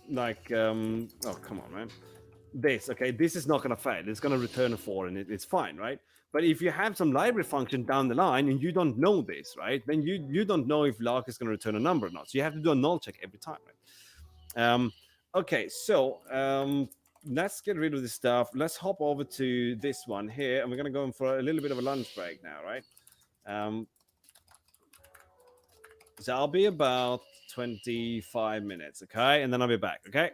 Like, oh, come on, man. This, okay, this is not going to fail. It's going to return a 4 and it's fine, right? But if you have some library function down the line and you don't know this, right, then you don't know if lark is going to return a number or not. So you have to do a null check every time, right? Okay, so let's get rid of this stuff. Let's hop over to this one here, and we're going to go in for a little bit of a lunch break now, right? So I'll be about 25 minutes, okay? And then I'll be back, okay?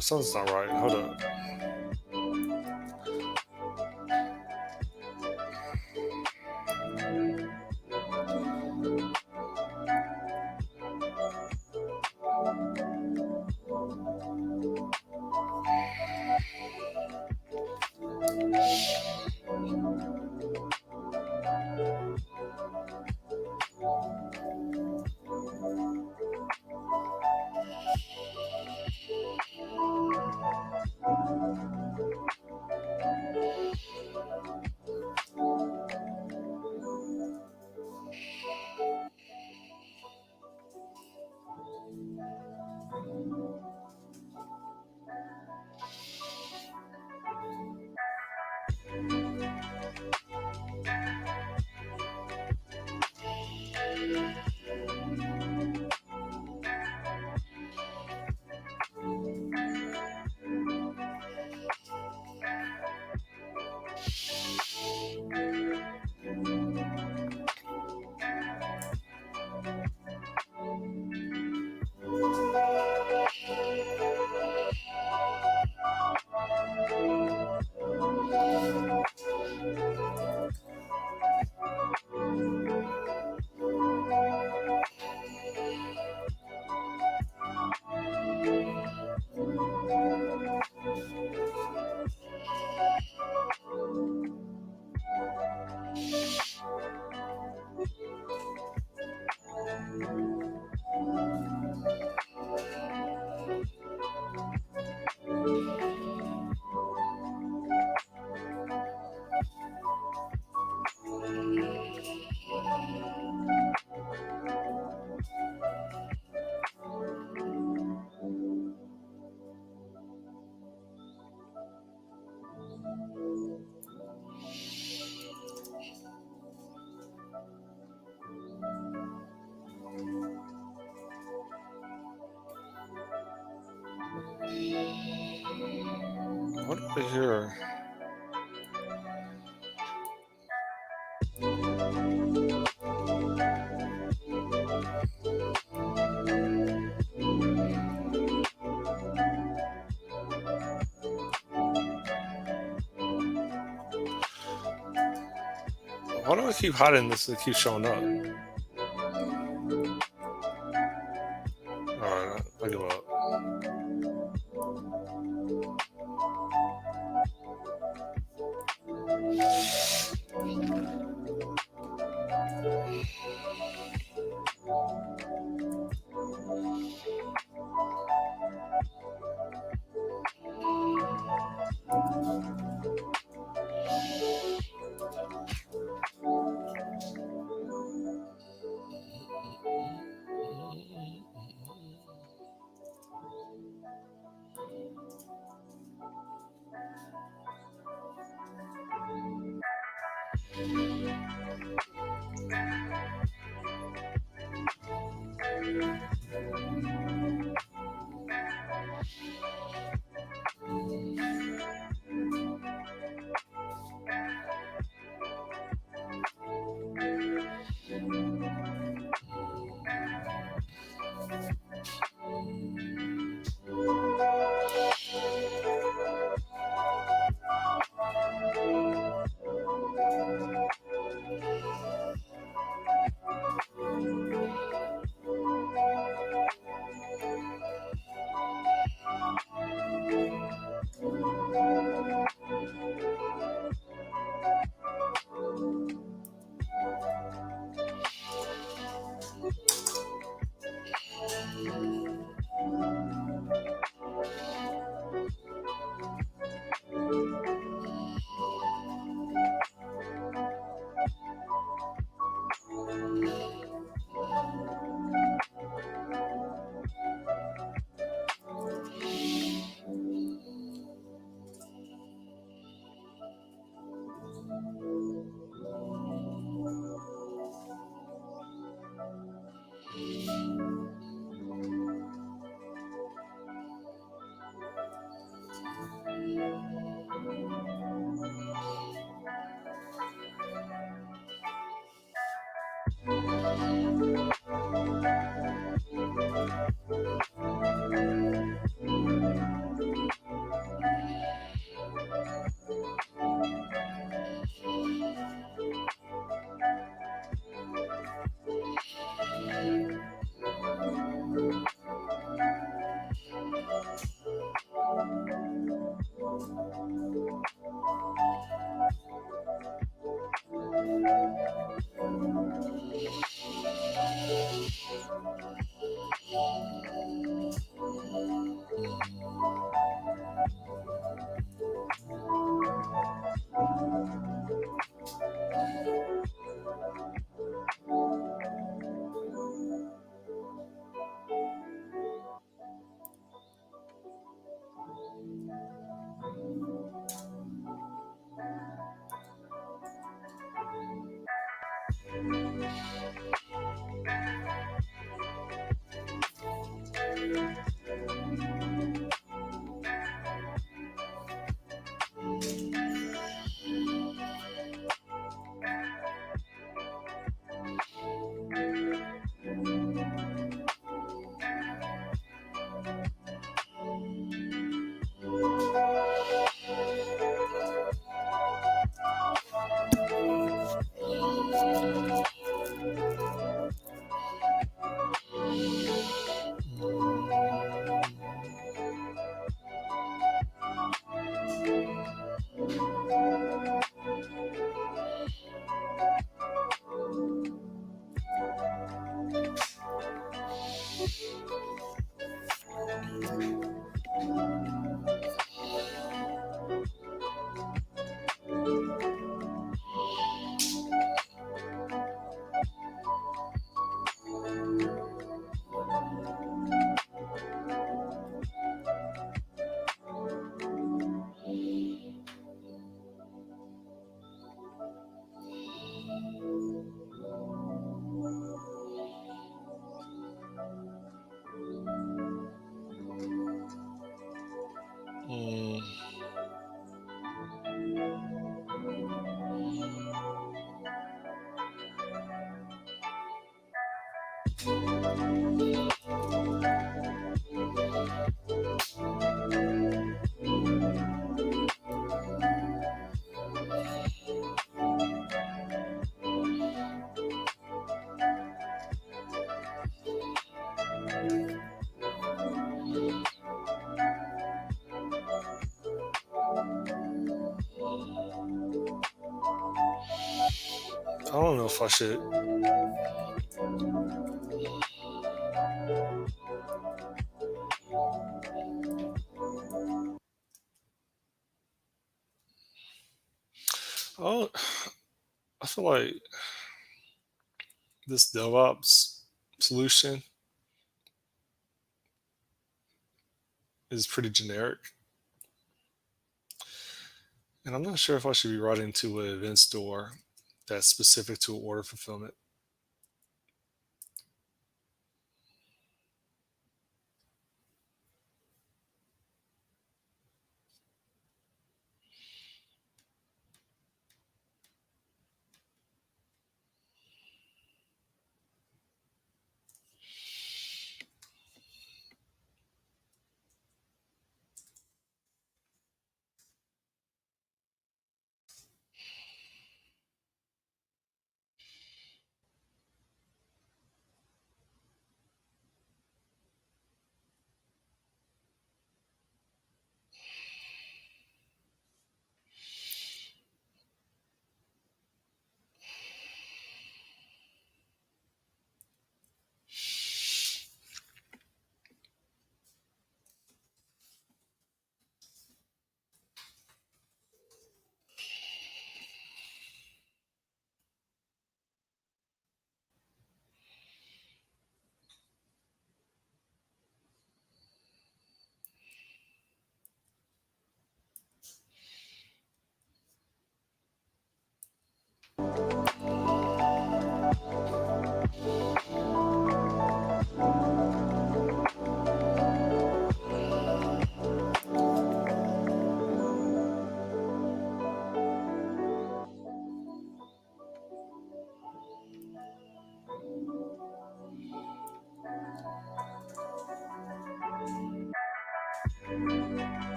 something's not right. Hold up. What do I hear? Why do I keep hiding this? It keeps showing up. Alright, I give up. don't know if I should. Oh, I feel like this DevOps solution is pretty generic. And I'm not sure if I should be writing to an event store that's specific to order fulfillment.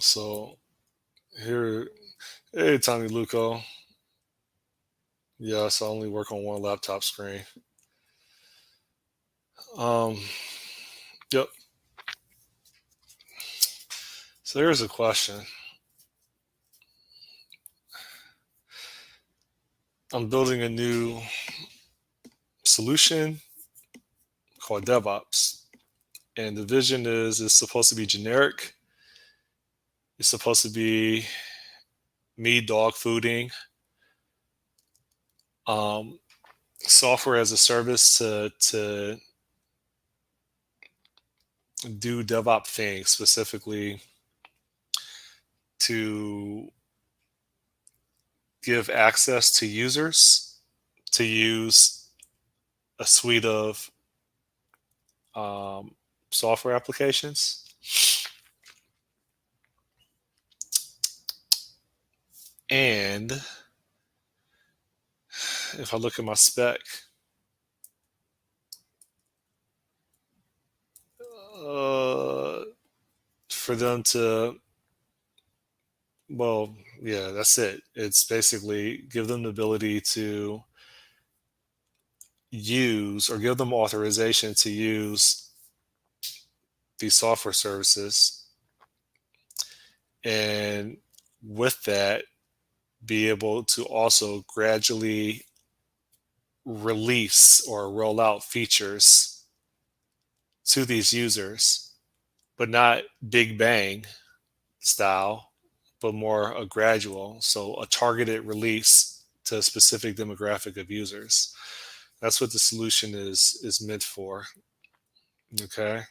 So here, hey, Tommy Luco. Yes, I only work on one laptop screen. Um, yep. So here's a question. I'm building a new solution called DevOps. And the vision is it's supposed to be generic. It's supposed to be me dog fooding software as a service to do DevOps things, specifically to give access to users to use a suite of software applications. And if I look at my spec, for them to, well, yeah, that's it. It's basically give them the ability to use or give them authorization to use these software services. And with that, be able to also gradually release or roll out features to these users but not big bang style, but more a gradual. So a targeted release to a specific demographic of users. That's what the solution is meant for. Okay.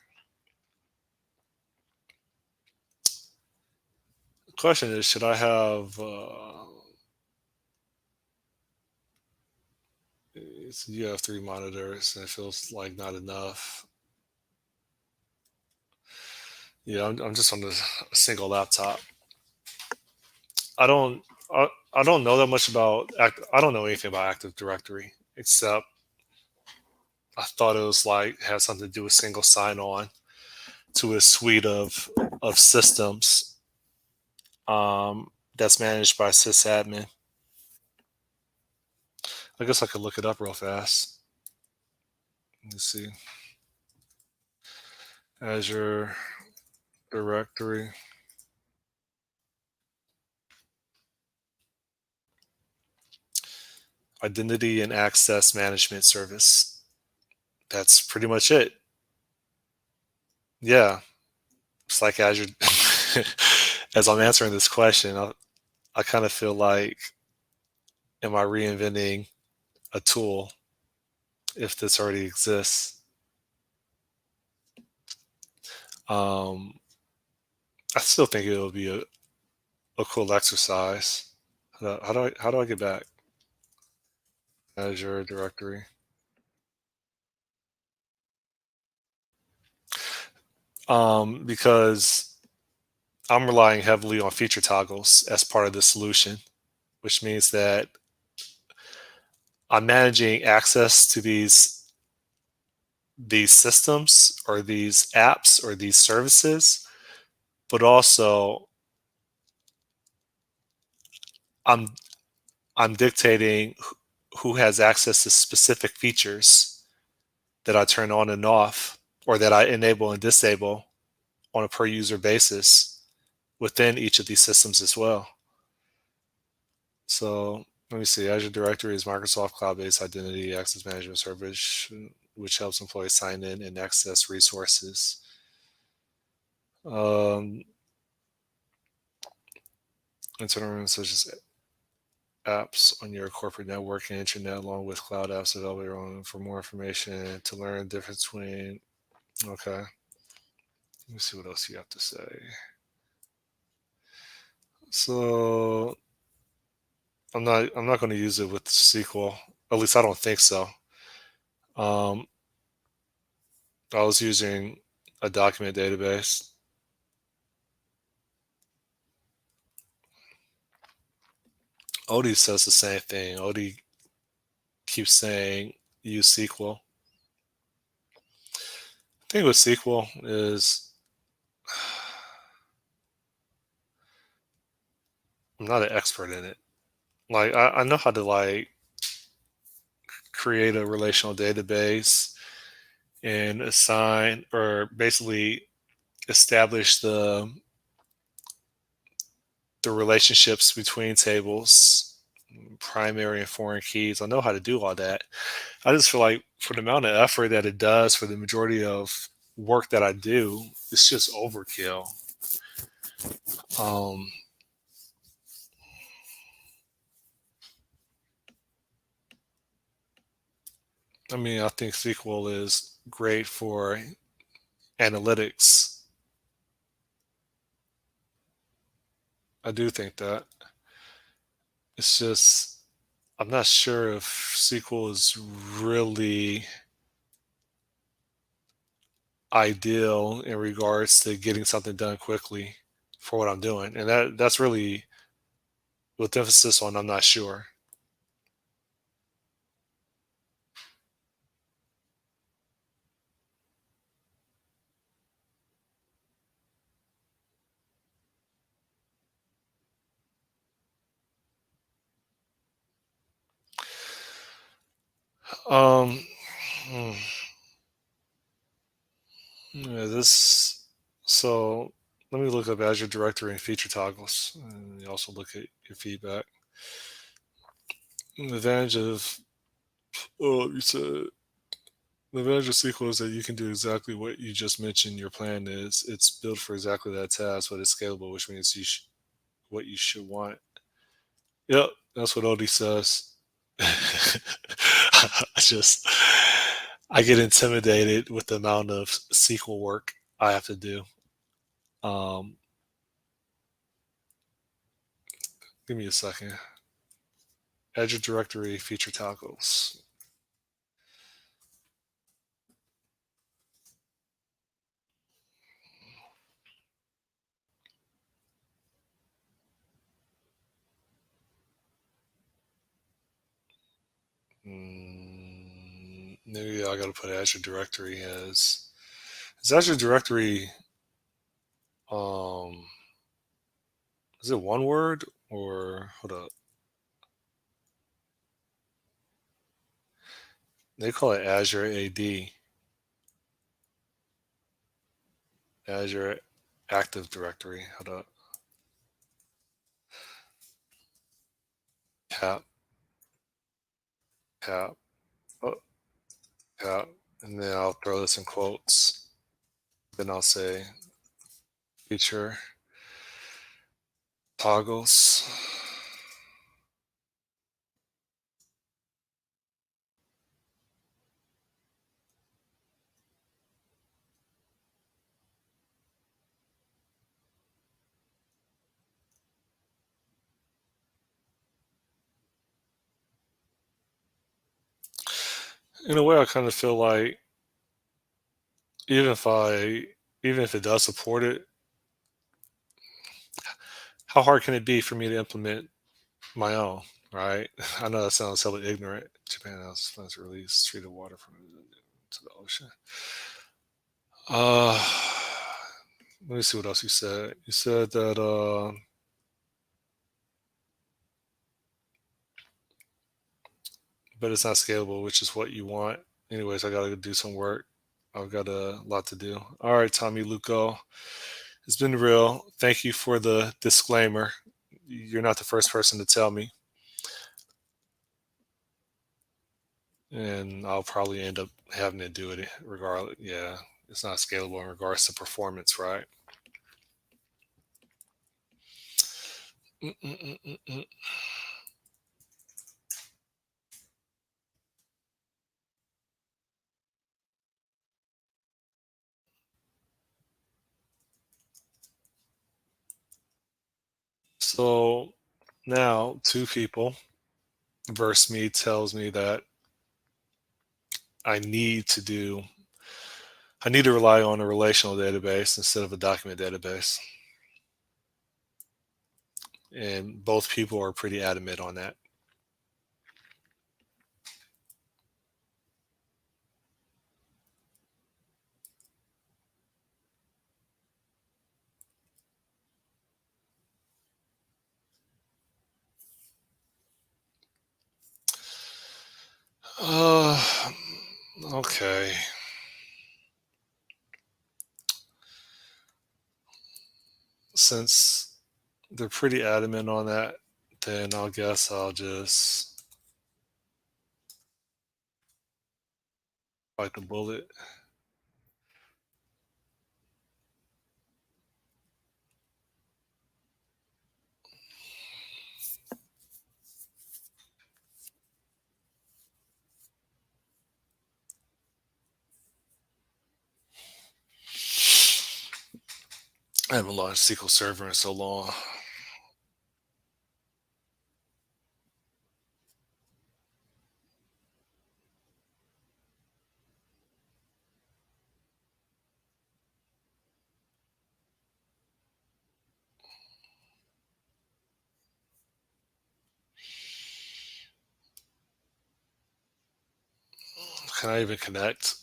The question is, should I have you have 3 monitors and it feels like not enough. Yeah, I'm just on a single laptop. I don't I don't know that much about I don't know anything about Active Directory except I thought it was like had something to do with single sign-on to a suite of systems that's managed by sysadmin. I guess I could look it up real fast. Let me see. Azure Directory. Identity and Access Management Service. That's pretty much it. Yeah, it's like Azure. As I'm answering this question, I kind of feel like, am I reinventing a tool if this already exists? Um, I still think it'll be a cool exercise. How do I get back? Azure Directory. Because I'm relying heavily on feature toggles as part of the solution, which means that I'm managing access to these systems or these apps or these services, but also I'm I'm dictating who has access to specific features that I turn on and off or that I enable and disable on a per user basis within each of these systems as well. So let me see. Azure Directory is Microsoft Cloud-based identity access management service, which helps employees sign in and access resources. Internal such as apps on your corporate network and internet, along with cloud apps available on. For more information, to learn the difference between. Okay, let me see what else you have to say. So I'm not going to use it with SQL. At least I don't think so. Um, I was using a document database. Odie says the same thing. Odie keeps saying use SQL. The thing with SQL is I'm not an expert in it. Like I know how to like create a relational database and assign or basically establish the relationships between tables, primary and foreign keys. I know how to do all that. I just feel like for the amount of effort that it does for the majority of work that I do, it's just overkill. Um, I mean, I think SQL is great for analytics. I do think that. It's just, I'm not sure if SQL is really ideal in regards to getting something done quickly for what I'm doing. And that's really with emphasis on I'm not sure. Um, hmm, yeah, this so let me look up Azure Directory and feature toggles, and you also look at your feedback. The advantage of you said The advantage of SQL is that you can do exactly what you just mentioned your plan is. It's built for exactly that task, but it's scalable, which means what you should want. Yep, that's what Odie says. I just I get intimidated with the amount of SQL work I have to do. Um, Give me a second. Azure Directory feature toggles. Maybe I got to put Azure Directory as. Is Azure Directory? Um, is it one word or hold up? They call it Azure AD, Azure Active Directory. Hold up. Cap, cap, oh, cap, and then I'll throw this in quotes. Then I'll say feature toggles. In a way, I kind of feel like even if I even if it does support it, how hard can it be for me to implement my own? Right? I know that sounds hella ignorant. Japan has plans to release treated water from to the ocean. Uh, Let me see what else you said. You said that but it's not scalable, which is what you want. Anyways, I gotta do some work. I've got a lot to do. All right, Tommy Luco. It's been real. Thank you for the disclaimer. You're not the first person to tell me. And I'll probably end up having to do it regardless. Yeah, it's not scalable in regards to performance, right? Mm-mm-mm-mm. So now two people versus me tells me that I need to do I need to rely on a relational database instead of a document database. And both people are pretty adamant on that. Uh, okay. Since they're pretty adamant on that, then I guess I'll just bite the bullet. I haven't launched SQL Server in so long. Can I even connect?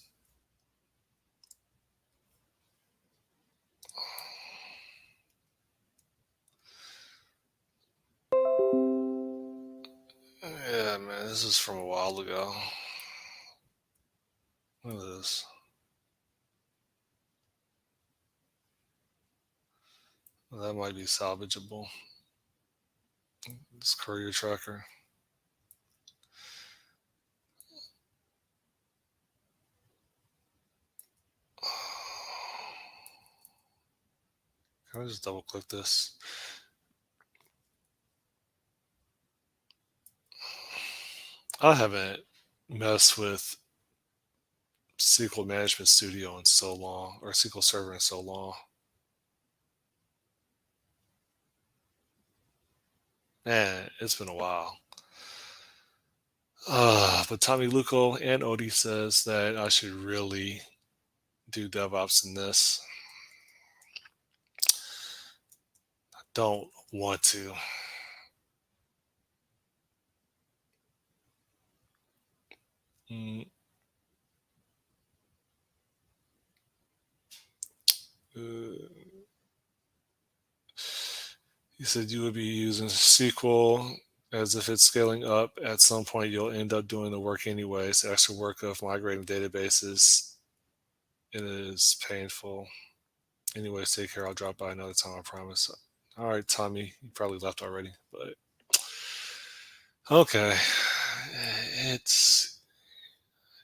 Yeah, man, this is from a while ago. Look at this. That might be salvageable. This career tracker. Can I just double click this? I haven't messed with SQL Management Studio in so long, or SQL Server in so long. Man, it's been a while. But Tommy Luco and Odie says that I should really do DevOps in this. I don't want to. Mm, he said you would be using SQL as if it's scaling up. At some point, you'll end up doing the work anyways. The extra work of migrating databases. It is painful. Anyways, take care. I'll drop by another time, I promise. All right, Tommy, you probably left already, but okay. It's,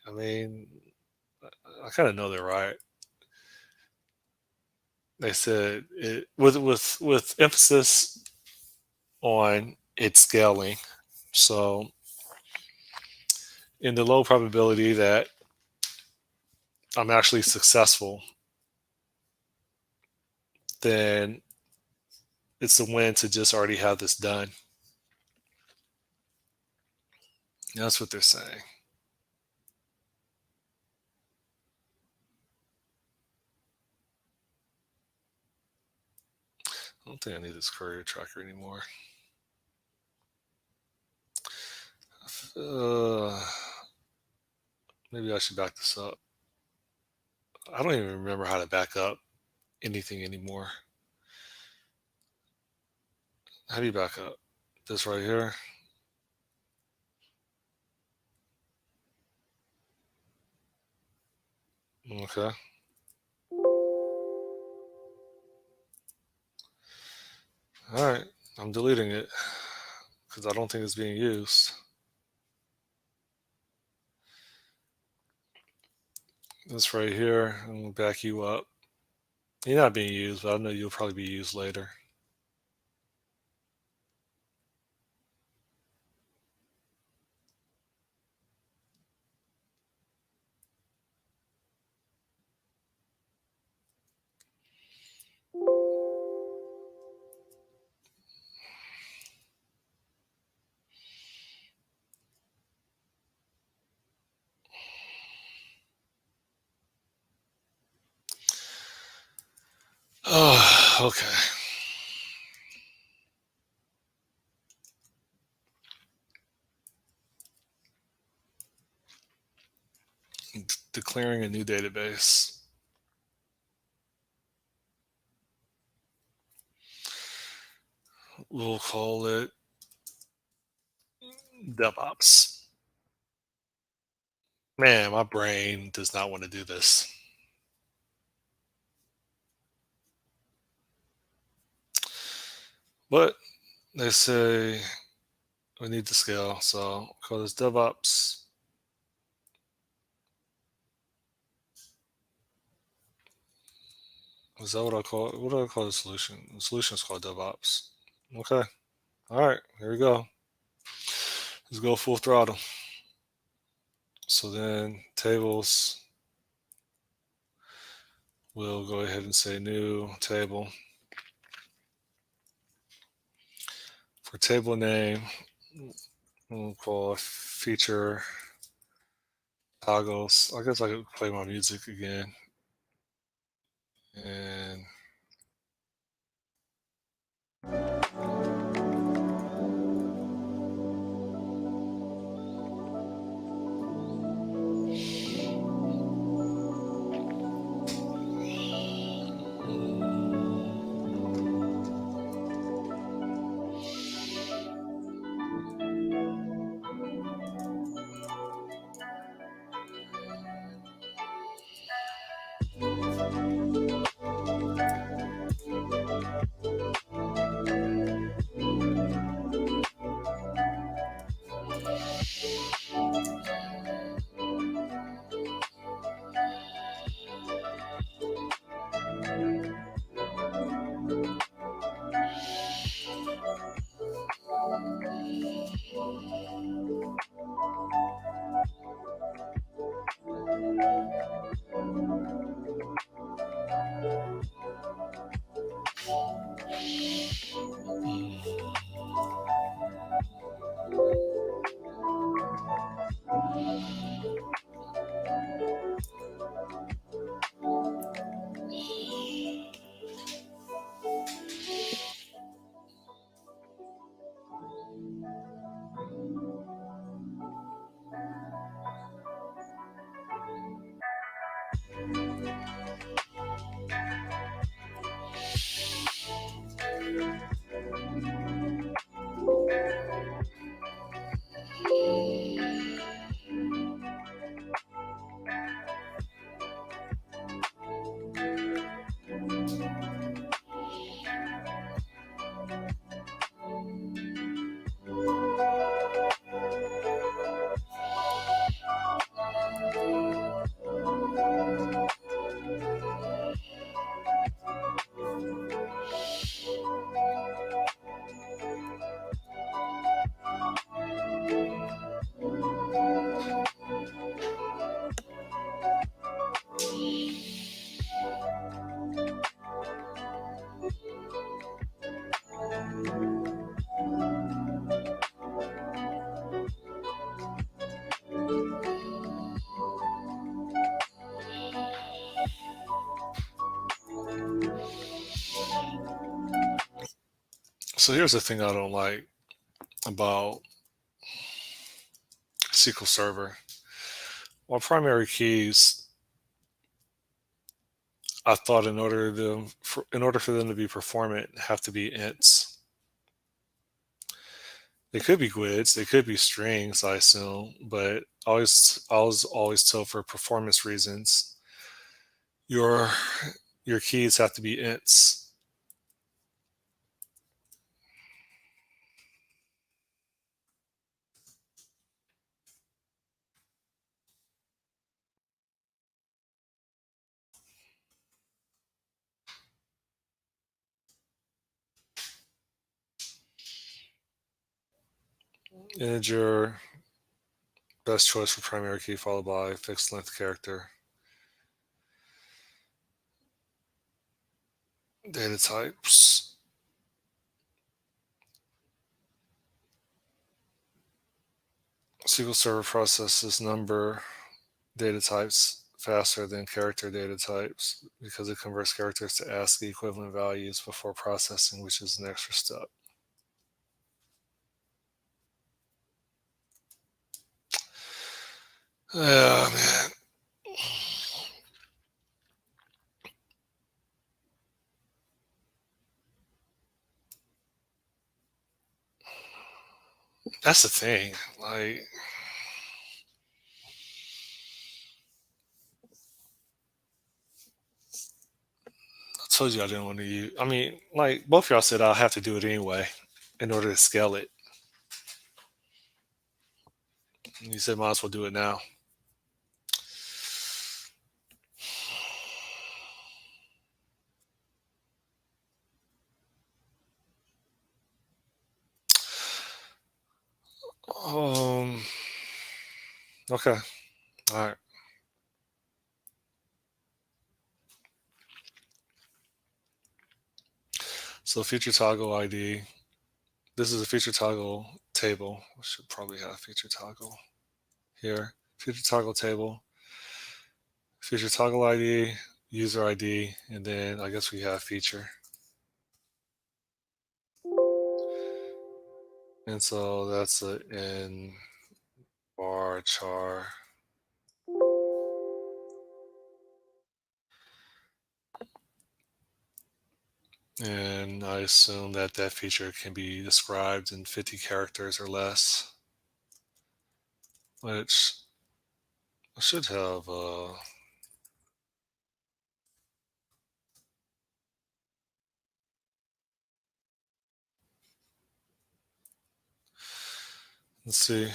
I mean, I kind of know they're right. They said it with emphasis on its scaling. So, in the low probability that I'm actually successful, then it's a win to just already have this done. That's what they're saying. I don't think I need this courier tracker anymore. Maybe I should back this up. I don't even remember how to back up anything anymore. How do you back up? This right here. Okay. All right. I'm deleting it because I don't think it's being used. This right here, I'm going to back you up. You're not being used, but I know you'll probably be used later. Oh, okay. Declaring a new database. We'll call it DevOps. Man, my brain does not want to do this. But they say we need to scale, so I'll call this DevOps. Is that what I call it? What do I call the solution? The solution is called DevOps. Okay. All right. Here we go. Let's go full throttle. So then tables, we'll go ahead and say new table. For table name, we'll call feature toggles. I guess I could play my music again. And So here's the thing I don't like about SQL Server. Well, primary keys, I thought in order for them to be performant, have to be ints. They could be GUIDs, they could be strings, I assume, but I was always told for performance reasons, your keys have to be ints. Integer, best choice for primary key followed by fixed length character. Data types. SQL Server processes number data types faster than character data types because it converts characters to ASCII equivalent values before processing, which is an extra step. Yeah, man. That's the thing. Like, I told you I didn't want to use. I mean, like both of y'all said, I'll have to do it anyway in order to scale it. You said might as well do it now. Okay. All right. So feature toggle ID. This is a feature toggle table. We should probably have feature toggle here. Feature toggle table. Feature toggle ID, user ID, and then I guess we have feature. And so that's a in bar char. And I assume that that feature can be described in 50 characters or less, which I should have. Let's see.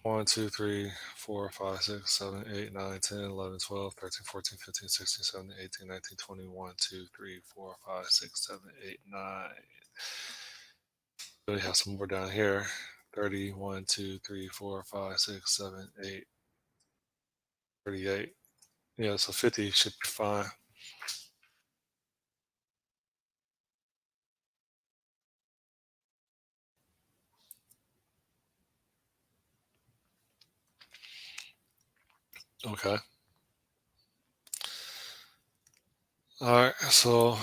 1, 2, 3, 4, 5, 6, 7, 8, 9, 10, 11, 12, 13, 14, 15, 16, 17, 18, 19, 20, 1, 2, 3, 4, 5, 6, 7, 8, 9. We have some more down here. 30, 1, 2, 3, 4, 5, 6, 7, 8, 38. Yeah, so 50 should be fine. Okay. All right, so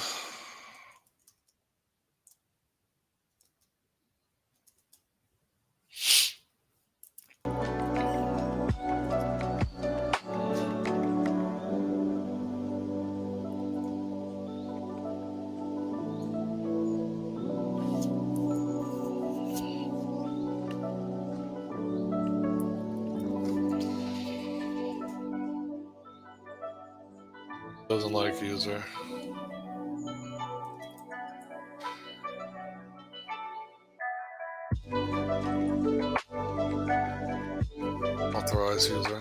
doesn't like user. Authorize user.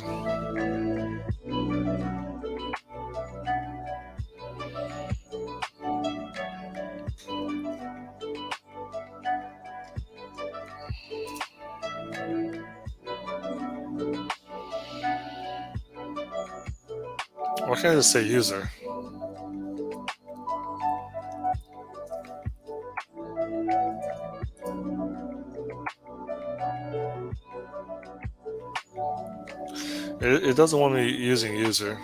Why can't I just say user? It doesn't want me using user.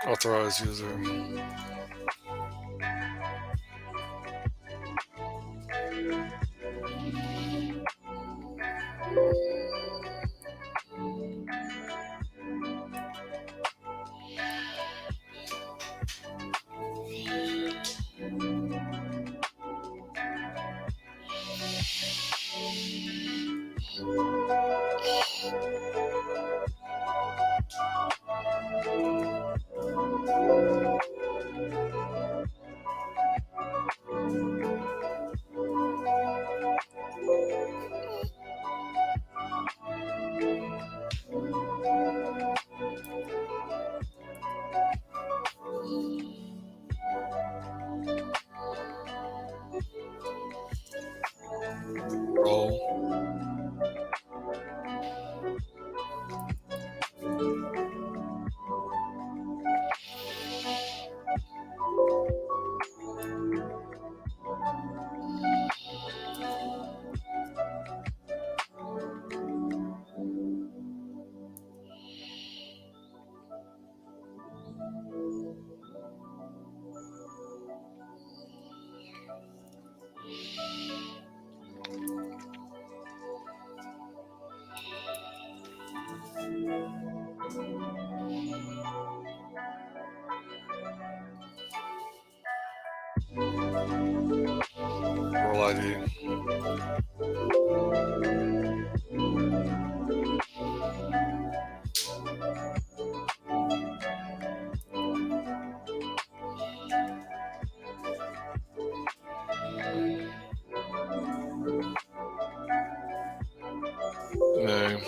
Authorized user. Role. Role ID. Name.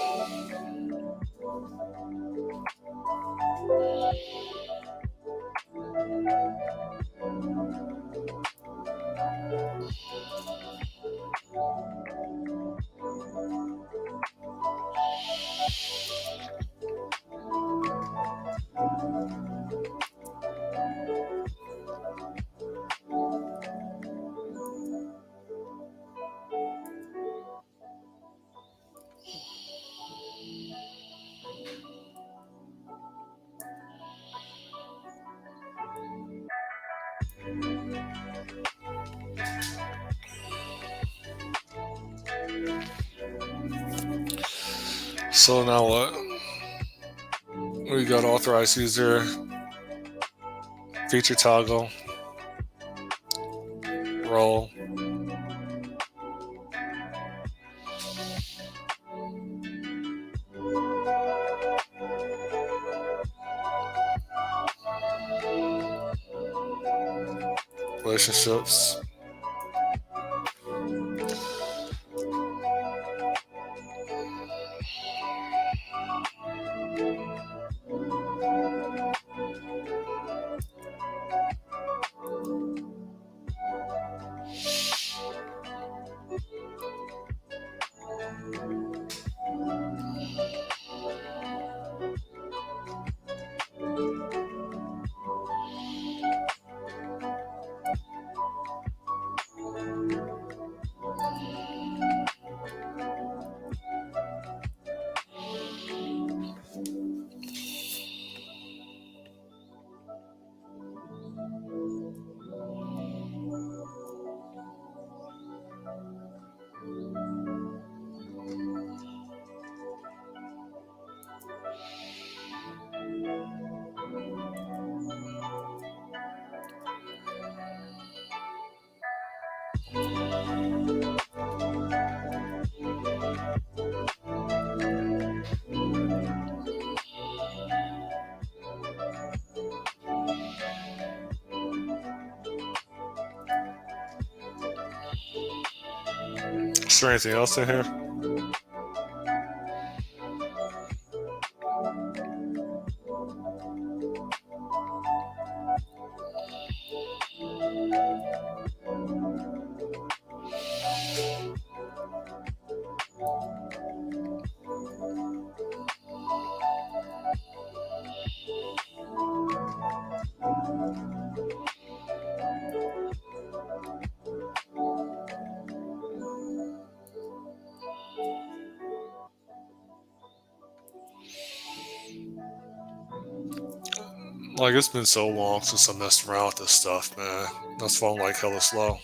So now what? We got authorized user, feature toggle, role, relationships, is there anything else in here? Like it's been so long since I messed around with this stuff, man. That's why I'm like hella slow.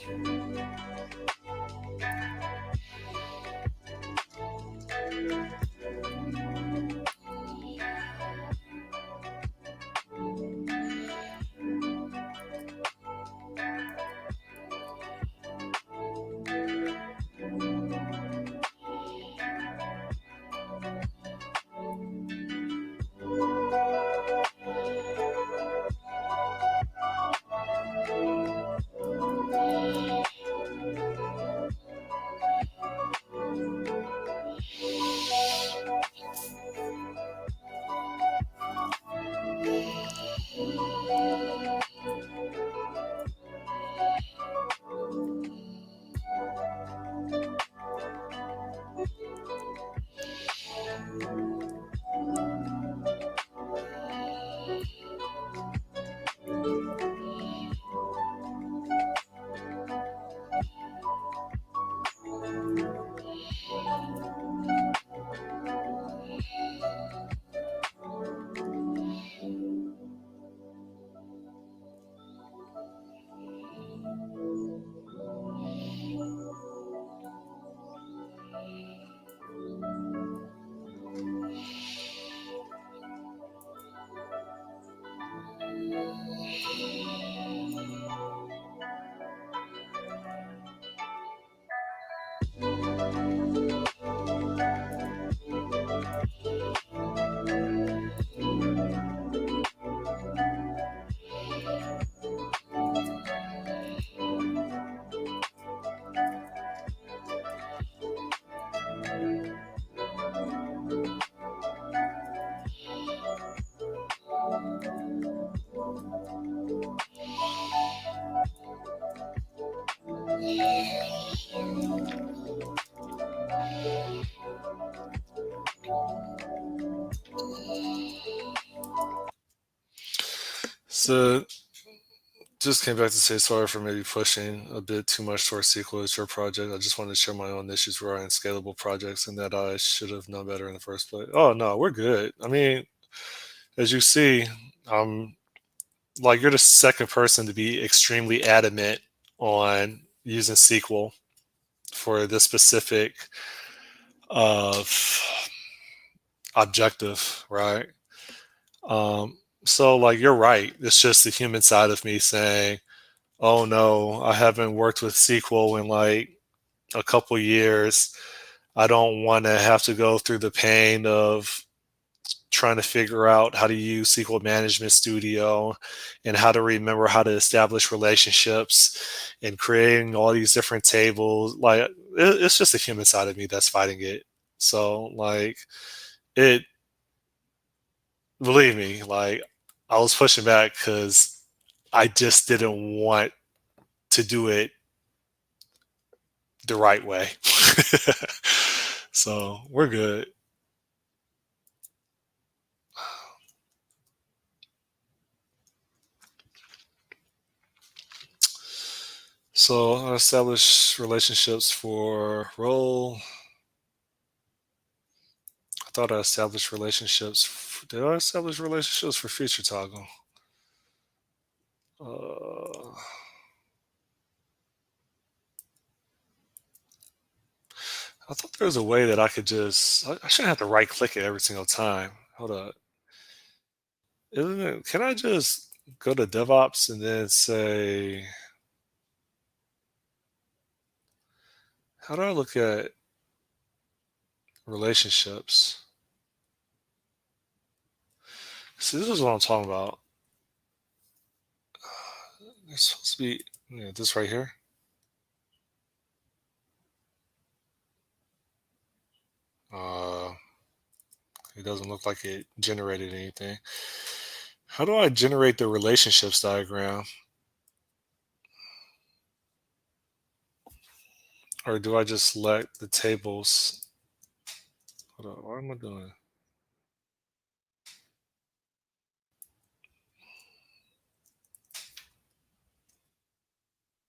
So just came back to say sorry for maybe pushing a bit too much towards SQL as your project. I just wanted to share my own issues regarding scalable projects and that I should have known better in the first place. Oh no, we're good. I mean, as you see, um, like you're the second person to be extremely adamant on using SQL for this specific of objective, right? So like you're right. It's just the human side of me saying, "Oh no, I haven't worked with SQL in like a couple years. I don't want to have to go through the pain of trying to figure out how to use SQL Management Studio and how to remember how to establish relationships and creating all these different tables. Like it's just the human side of me that's fighting it. So like it, believe me, like I was pushing back because I just didn't want to do it the right way. So we're good. So I established relationships for role. I thought I established relationships. Did I establish relationships for feature toggle? Uh, I thought there was a way that I could just. I shouldn't have to right click it every single time. Hold up. Isn't it? Can I just go to DevOps and then say, how do I look at relationships? See, this is what I'm talking about. It's supposed to be this right here. Uh, it doesn't look like it generated anything. How do I generate the relationships diagram? Or do I just select the tables? Hold on, what am I doing?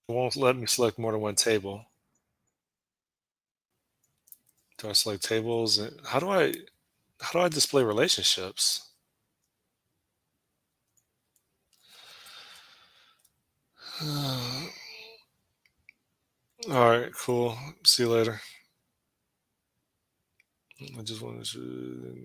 It won't let me select more than one table. Do I select tables? How do I display relationships? All right, cool. See you later. I just wanted to.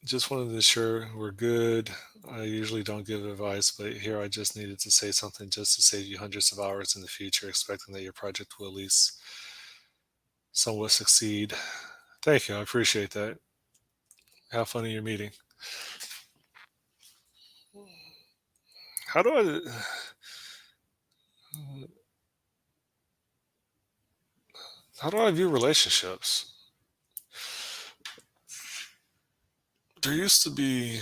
Just wanted to ensure we're good. I usually don't give advice, but here I just needed to say something just to save you hundreds of hours in the future, expecting that your project will at least somewhat succeed. Thank you. I appreciate that. Have fun in your meeting. How do I? How do I view relationships? There used to be.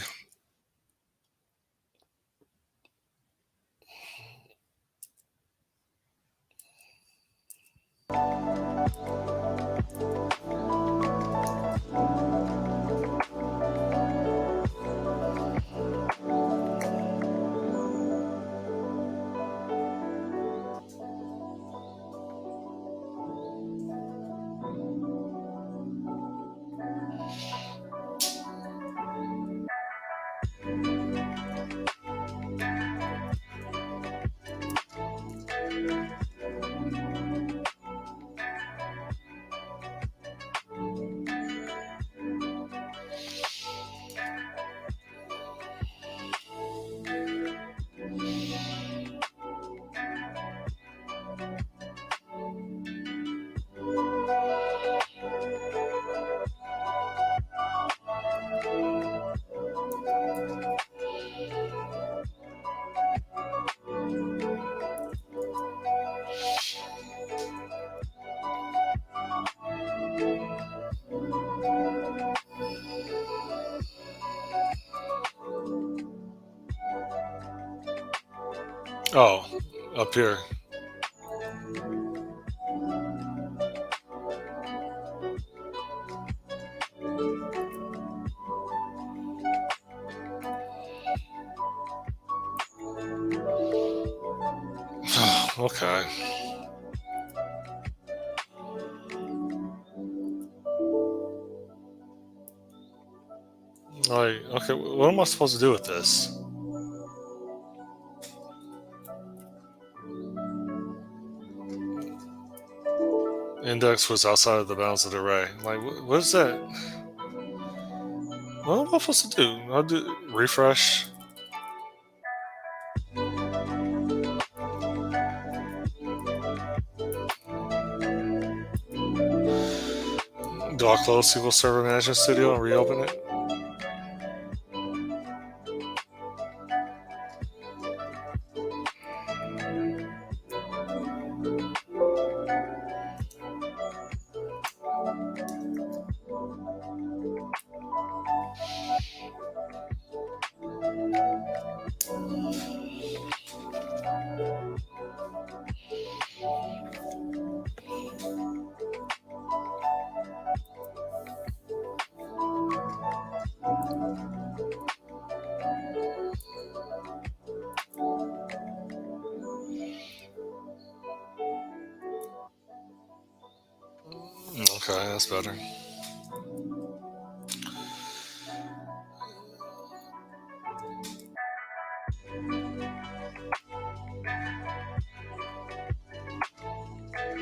Oh, up here. Okay. Like, okay, what am I supposed to do with this? Index was outside of the bounds of the array. Like, what is that? What am I supposed to do? I'll do refresh. Do I close SQL Server Management Studio and reopen it? Okay, that's better.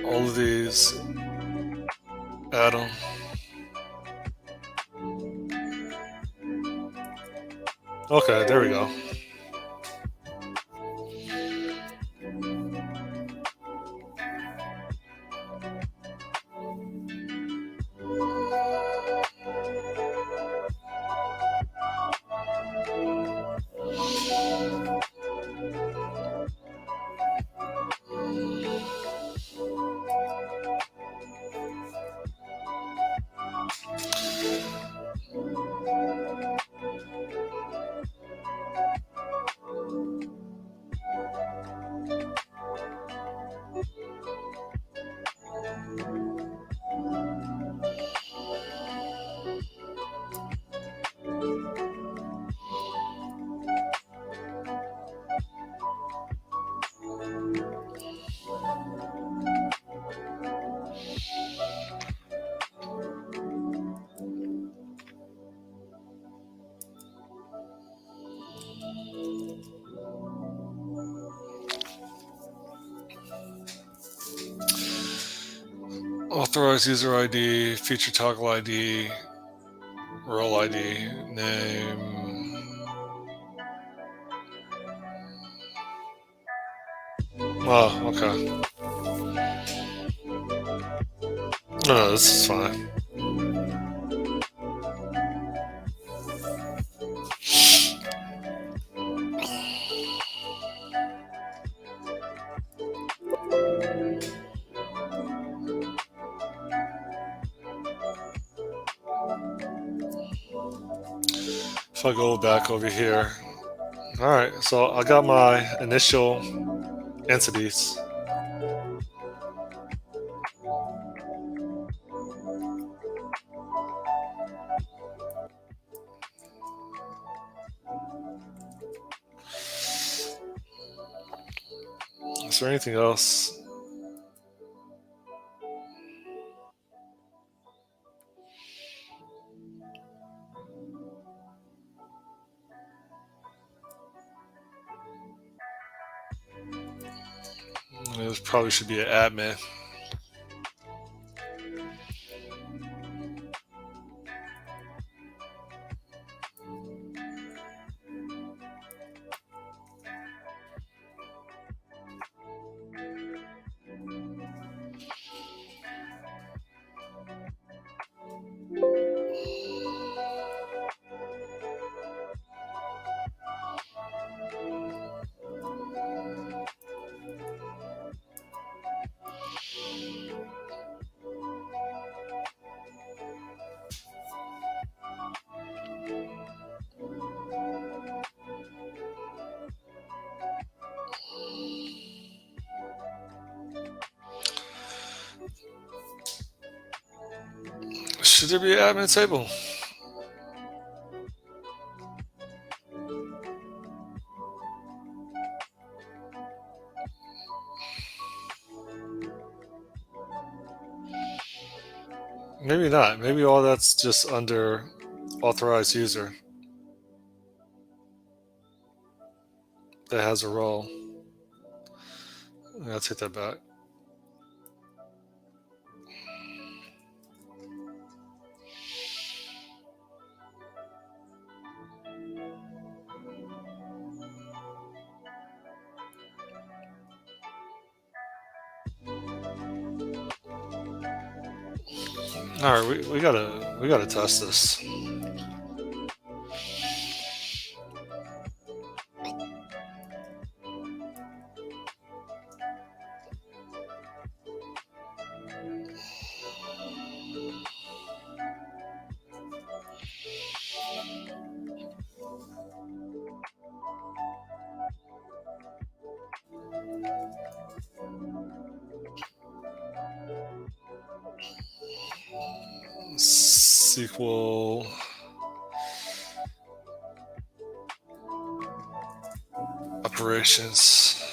All of these, add them. Okay, there we go. Authorize user ID, feature toggle ID, role ID, name. Oh, okay. No, this is fine. If I go back over here, all right. So I got my initial entities. Is there anything else? This probably should be an admin. Should there be an admin table? Maybe not. Maybe all that's just under authorized user that has a role. I'll take that back. All right, we gotta test this. SQL operations.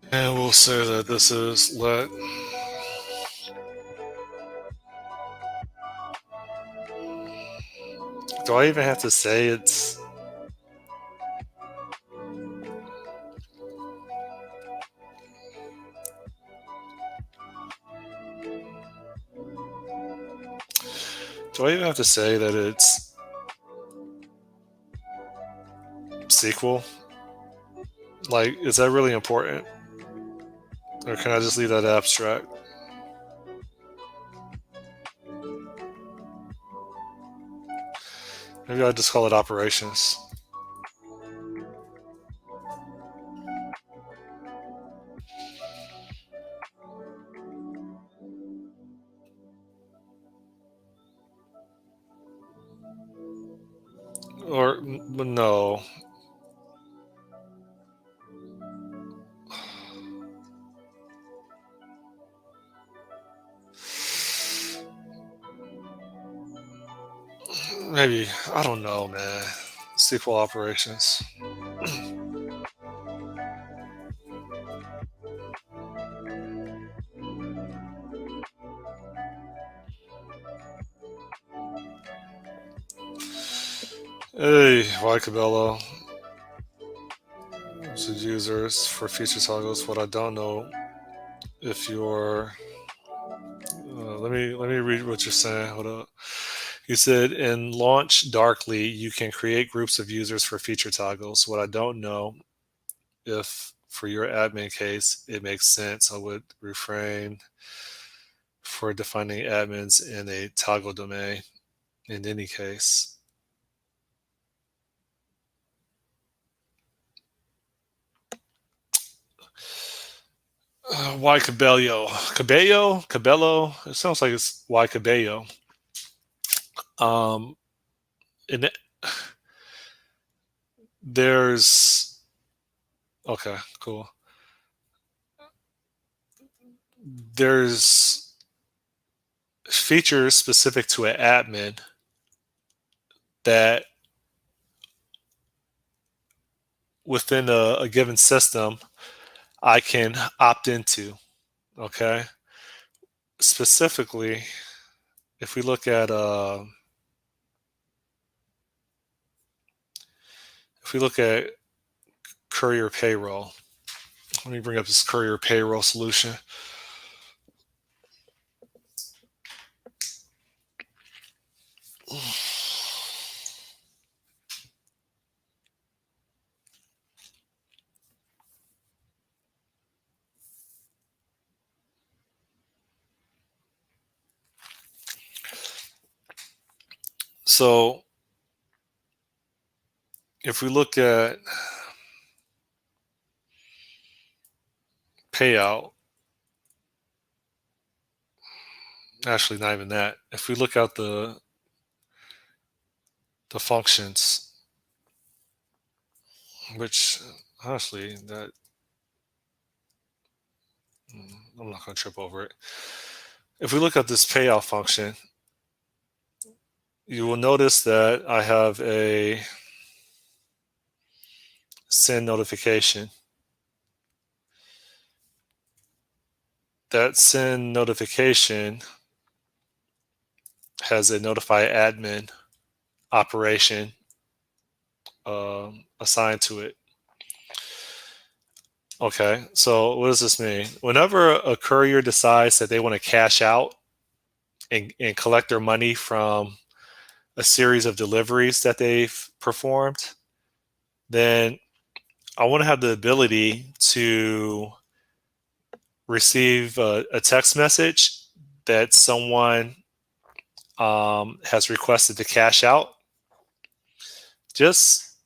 And we'll say that this is let do I even have to say it's do I even have to say that it's SQL? Like, is that really important? Or can I just leave that abstract? Maybe I just call it operations. Or no. maybe, I don't know, man. SQL operations. Hey, why Cabello? So users for feature toggles. What I don't know if you're let me read what you're saying. Hold up. You said in Launch Darkly, you can create groups of users for feature toggles. What I don't know if for your admin case it makes sense, I would refrain for defining admins in a toggle domain in any case. Why Cabello? Cabello? Cabello? It sounds like it's why Cabello. Um, and there's okay, cool. There's features specific to an admin that within a given system I can opt into. Okay, specifically, if we look at courier payroll, let me bring up this courier payroll solution. So if we look at payout, actually not even that. If we look at the functions, which honestly that I'm not going to trip over it. If we look at this payout function, you will notice that I have a send notification. That send notification has a notify admin operation assigned to it. Okay, so what does this mean? Whenever a courier decides that they want to cash out and collect their money from a series of deliveries that they've performed, then I want to have the ability to receive a text message that someone has requested to cash out just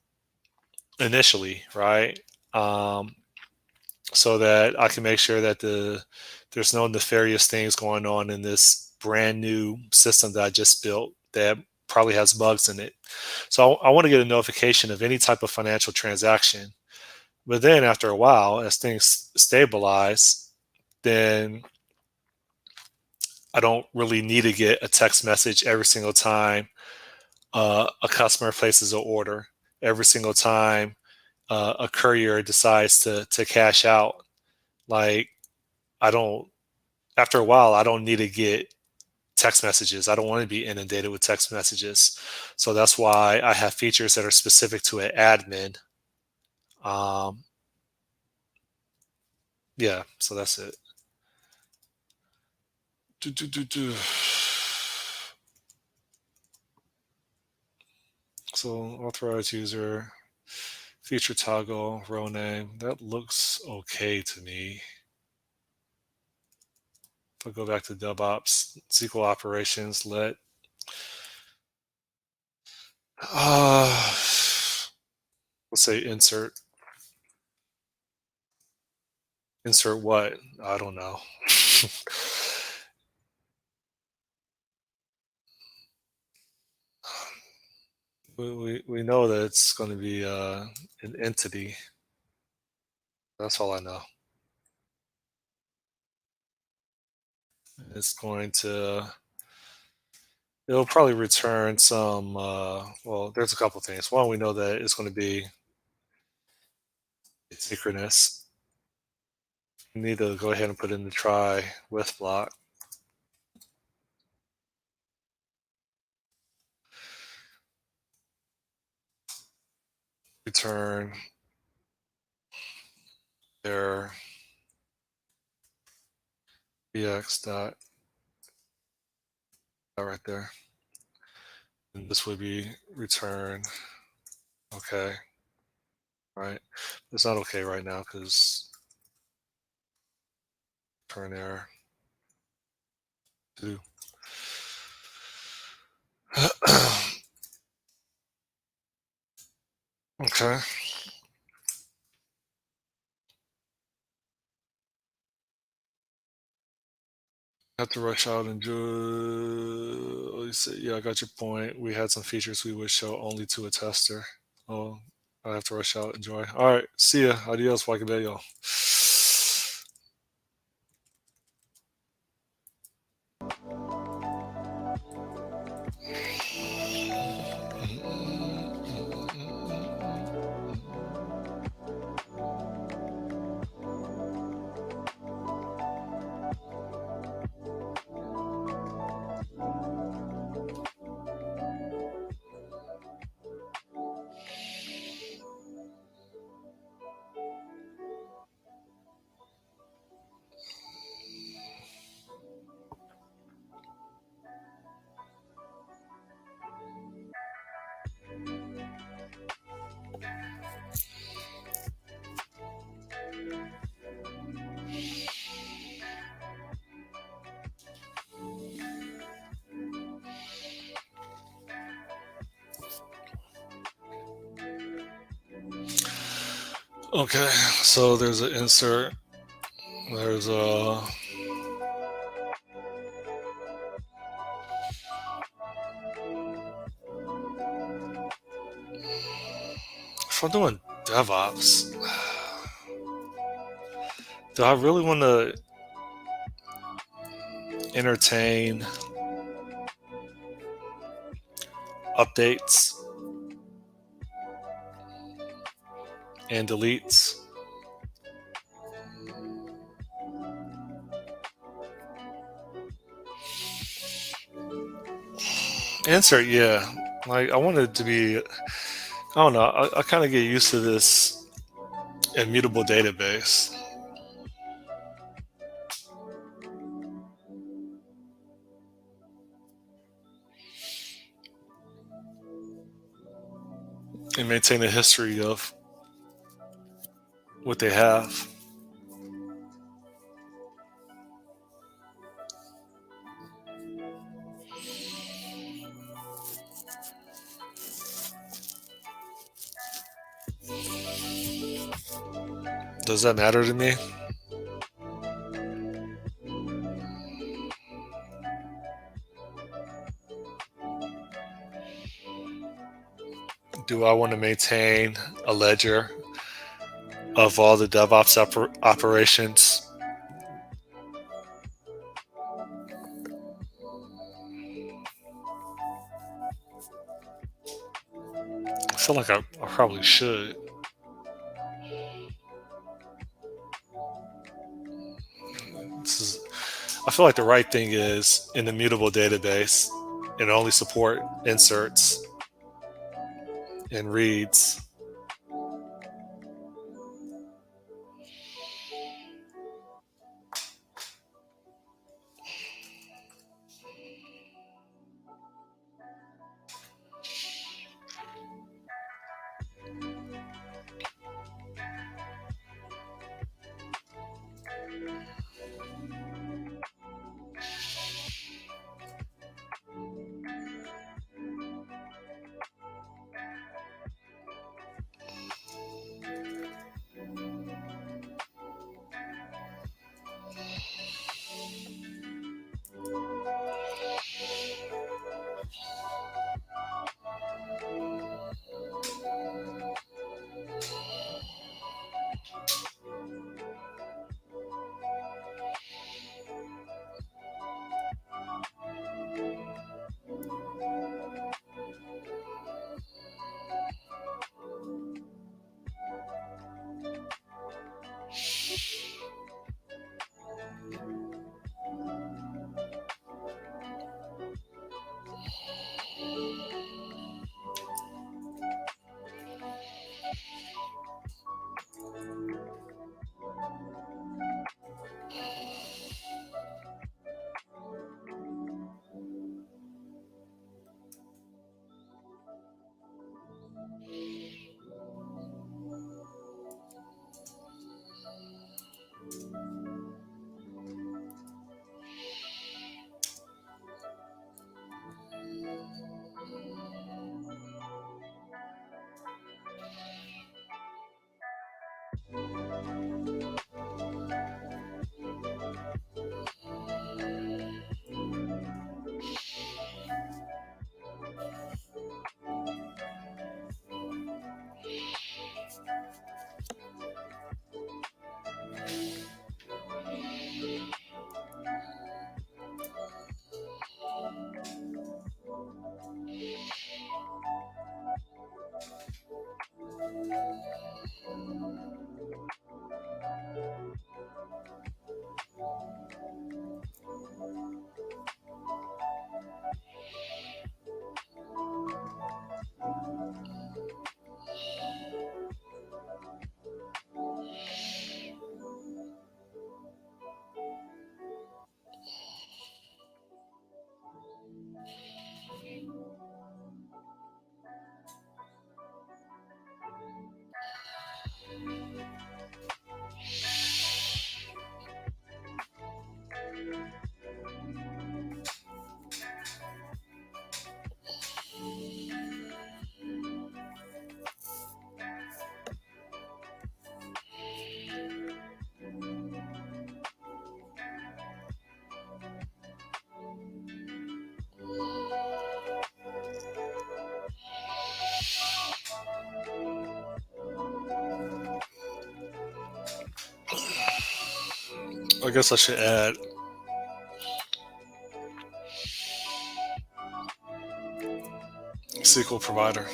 initially, right? Um, so that I can make sure that there's no nefarious things going on in this brand new system that I just built that probably has bugs in it. So I want to get a notification of any type of financial transaction. But then after a while, as things stabilize, then I don't really need to get a text message every single time a customer places an order, every single time a courier decides to cash out. Like, I don't, after a while, I don't need to get text messages. I don't want to be inundated with text messages. So that's why I have features that are specific to an admin. Um, yeah, so that's it. Do, do, do, do. So authorized user, feature toggle, row name. That looks okay to me. If I go back to DevOps, SQL operations, uh, let's say insert. Insert what? I don't know. we know that it's going to be an entity. That's all I know. It's going to It'll probably return some. Well, there's a couple things. One, we know that it's going to be synchronous. We need to go ahead and put in the try with block. Return their bx dot right there. And this would be return. Okay. Right. It's not okay right now because return error. Do. Okay. Have to rush out and do. Yeah, I got your point. We had some features we would show only to a tester. Oh, I have to rush out. Enjoy. All right. See ya. Adios, Wakabello. Okay, so there's an insert. There's a. If I'm doing DevOps, do I really want to entertain updates and deletes? Insert, yeah. Like I want it to be. I don't know. I kind of get used to this immutable database. And maintain a history of what they have. Does that matter to me? Do I want to maintain a ledger of all the DevOps operations? I feel like I probably should. I feel like the right thing is in the mutable database and only support inserts and reads. I guess I should add SQL provider.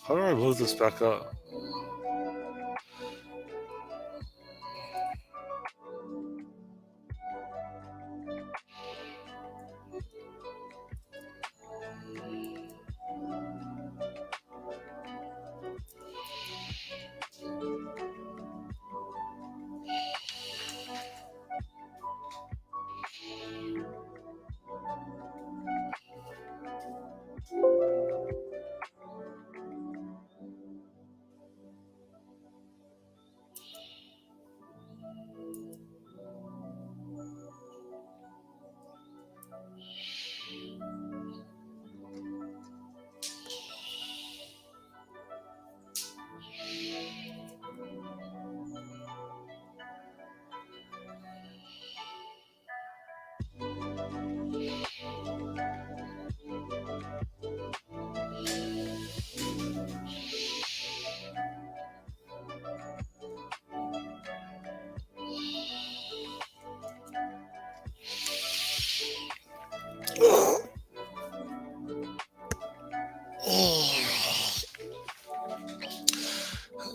How do I move this back up?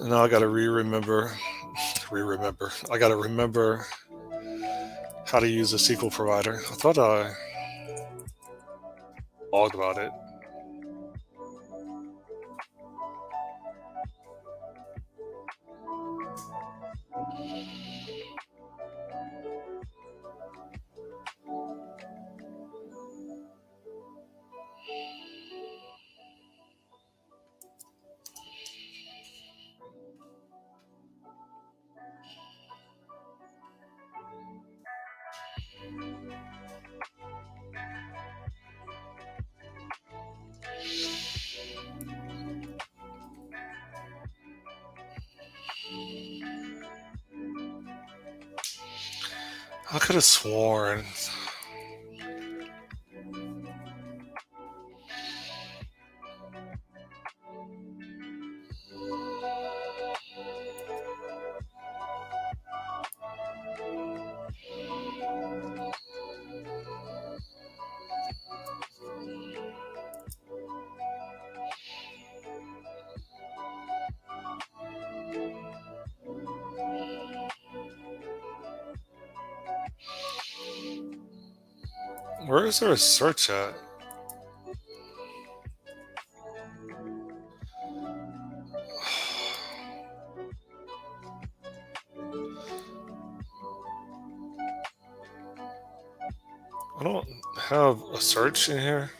Now I gotta remember. I gotta remember how to use a SQL provider. I thought I blogged about it. I could have sworn. Where is there a search at? I don't have a search in here.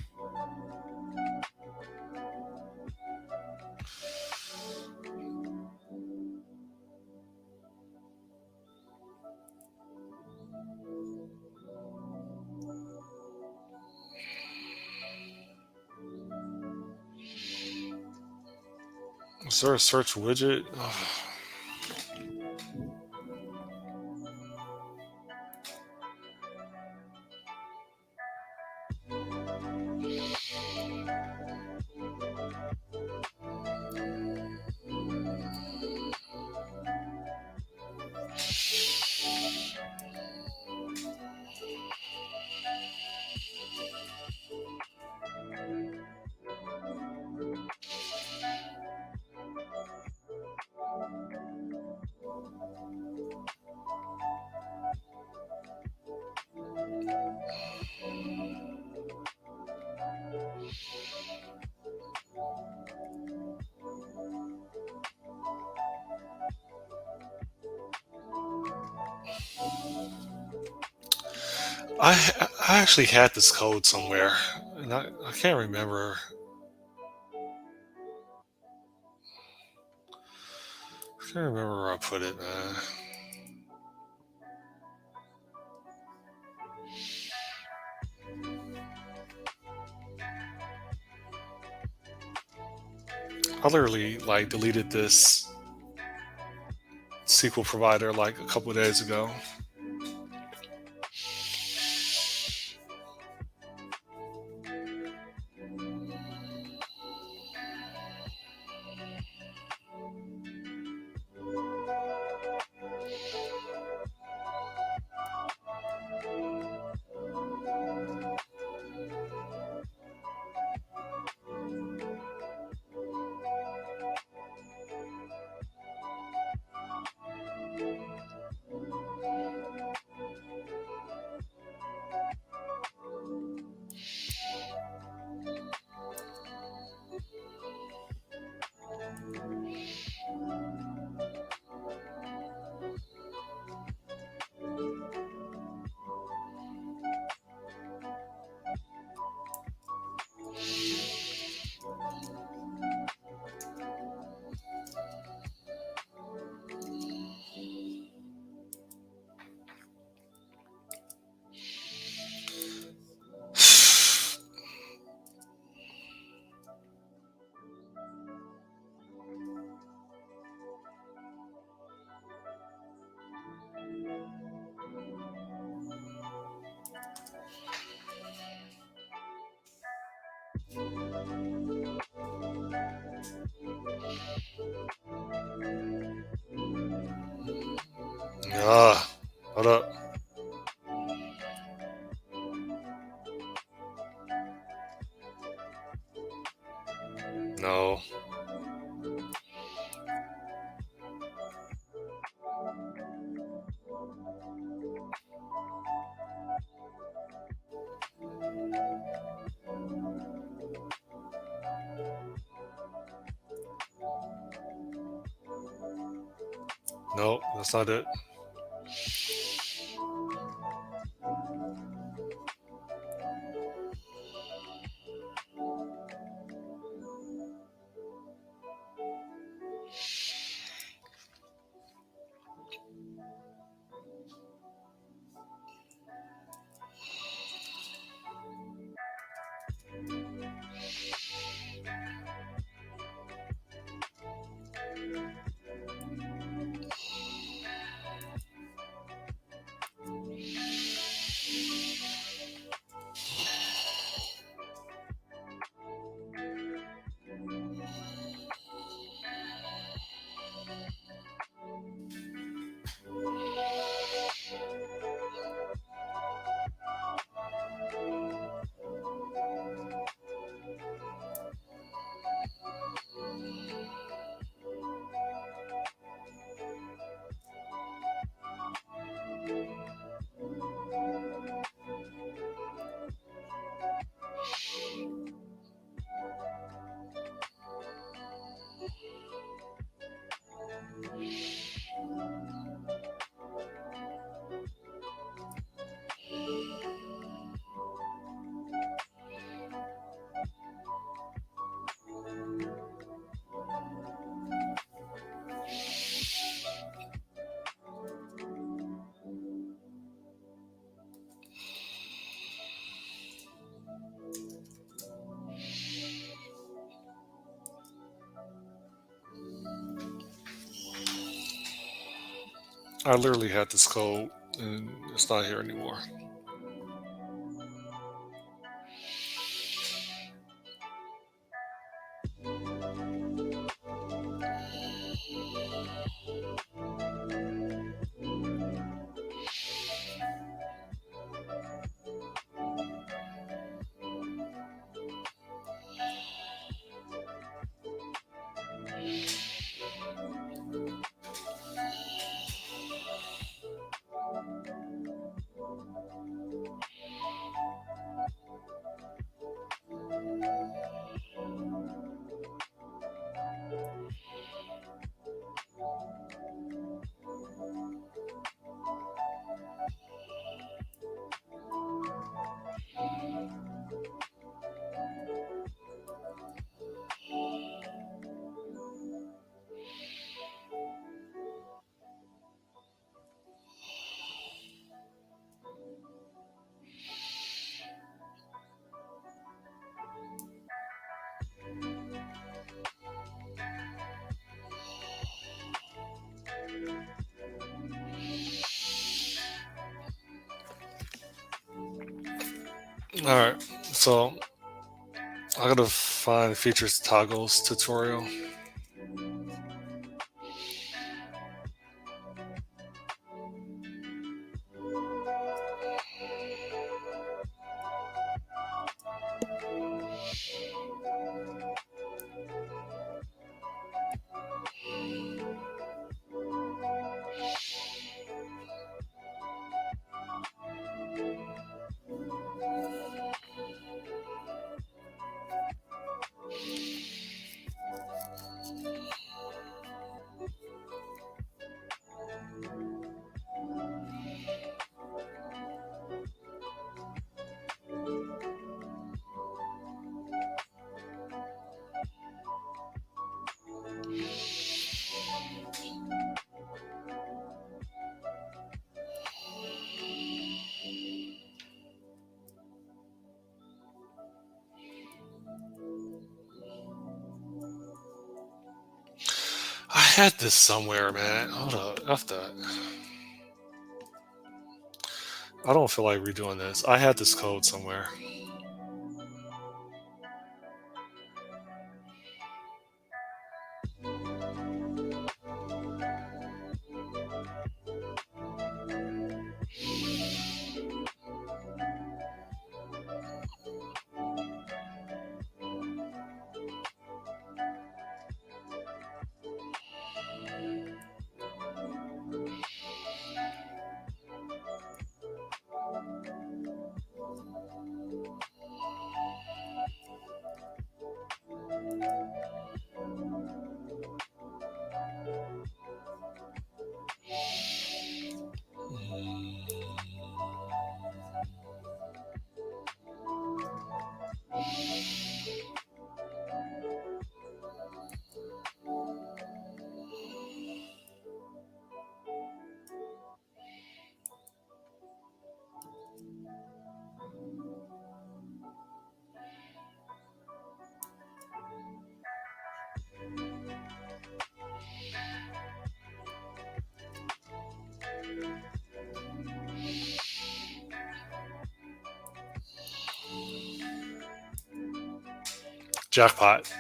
Is there a search widget? I actually had this code somewhere, and I can't remember. I can't remember where I put it, man. I literally like deleted this SQL provider like a couple of days ago. Hold up. No. No, that's not it. I literally had this code and it's not here anymore. All right, so I gotta find features toggles tutorial. I had this somewhere, man. Hold up, F that. I don't feel like redoing this. I had this code somewhere. Jackpot.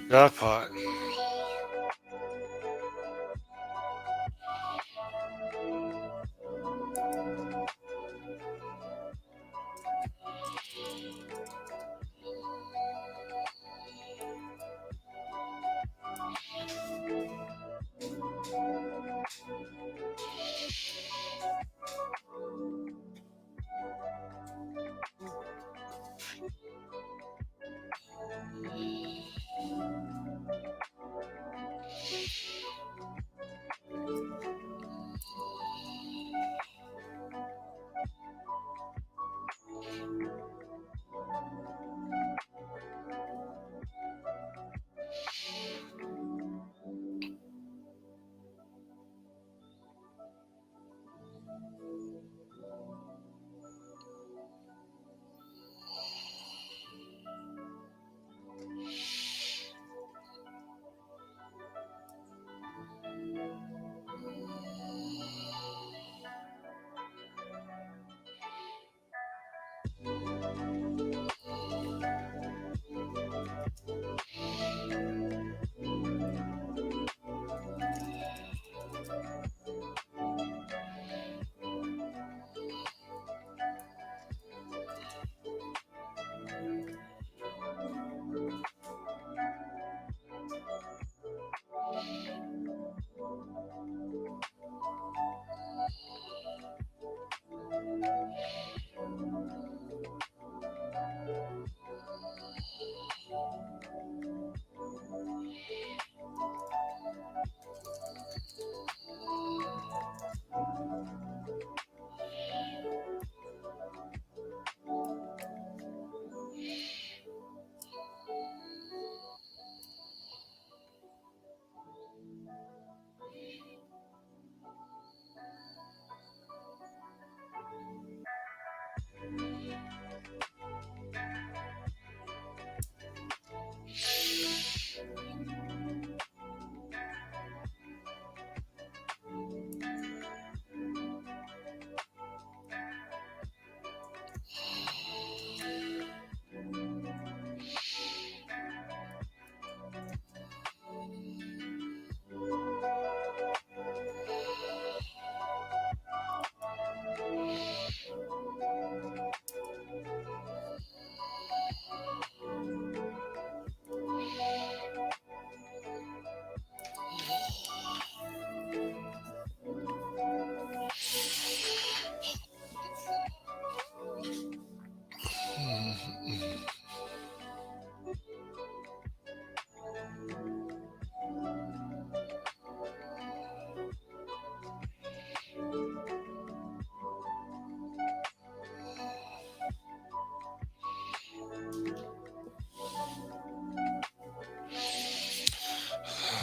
Jackpot.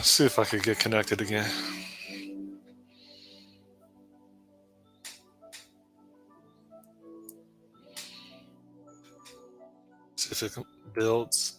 Let's see if I could get connected again. See if it builds.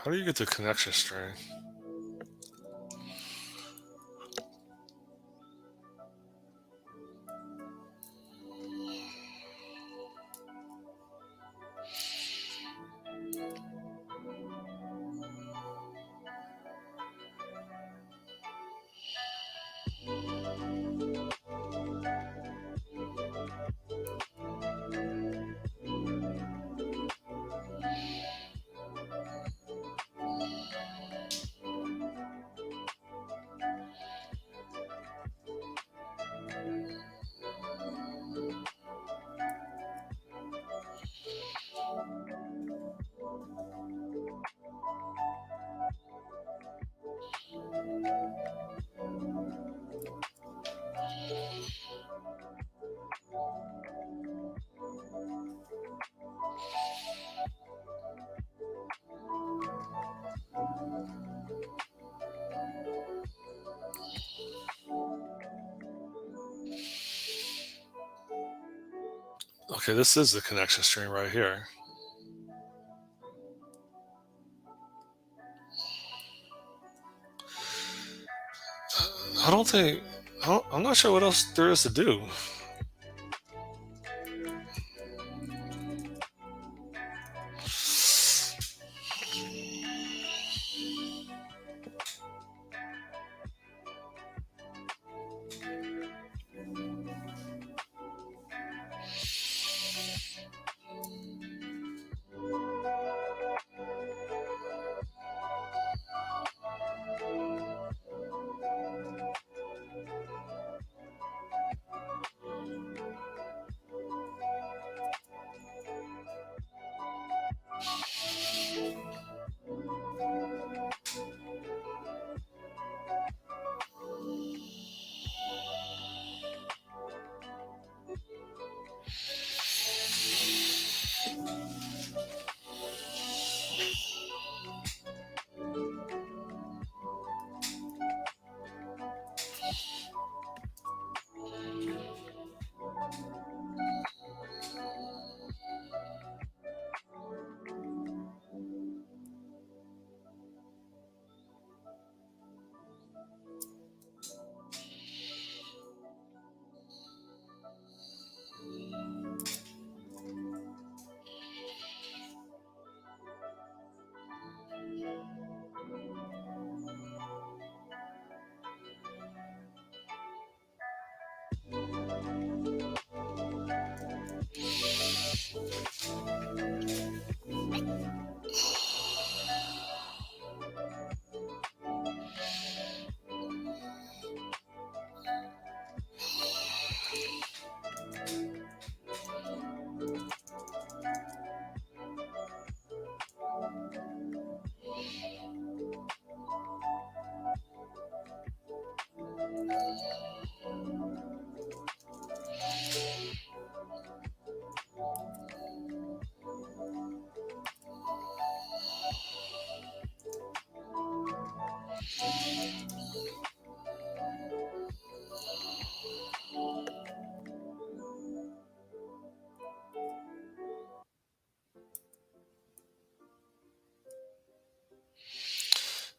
How do you get the connection string? Okay, this is the connection string right here. I don't think, I'm not sure what else there is to do.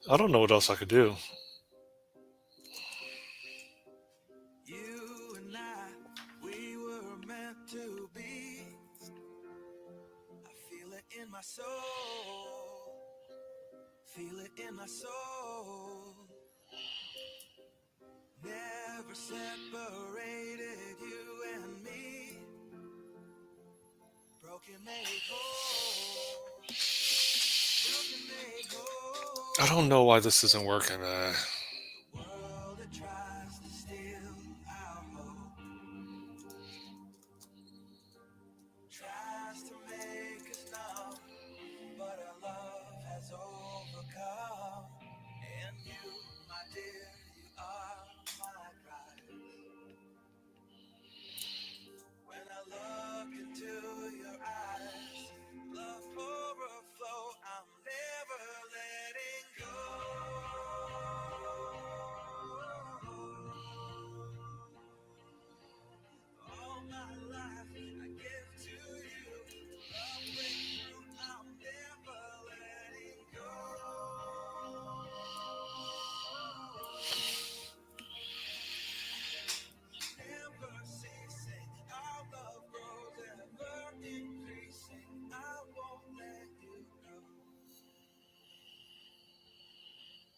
I don't know what else I could do. You and I, we were meant to be. I feel it in my soul. Feel it in my soul. Never separated you and me. Broken made whole. Broken made whole. I don't know why this isn't working, man. World that tries to steal our hope. Tries to make us numb, but our love has overcome. And you, my dear, you are my prize. When I look into your eyes, love overflow, I'm never letting go. All my life I give to you. Love breakthrough, I'm never letting go. Never ceasing, our love grows ever increasing. I won't let you go.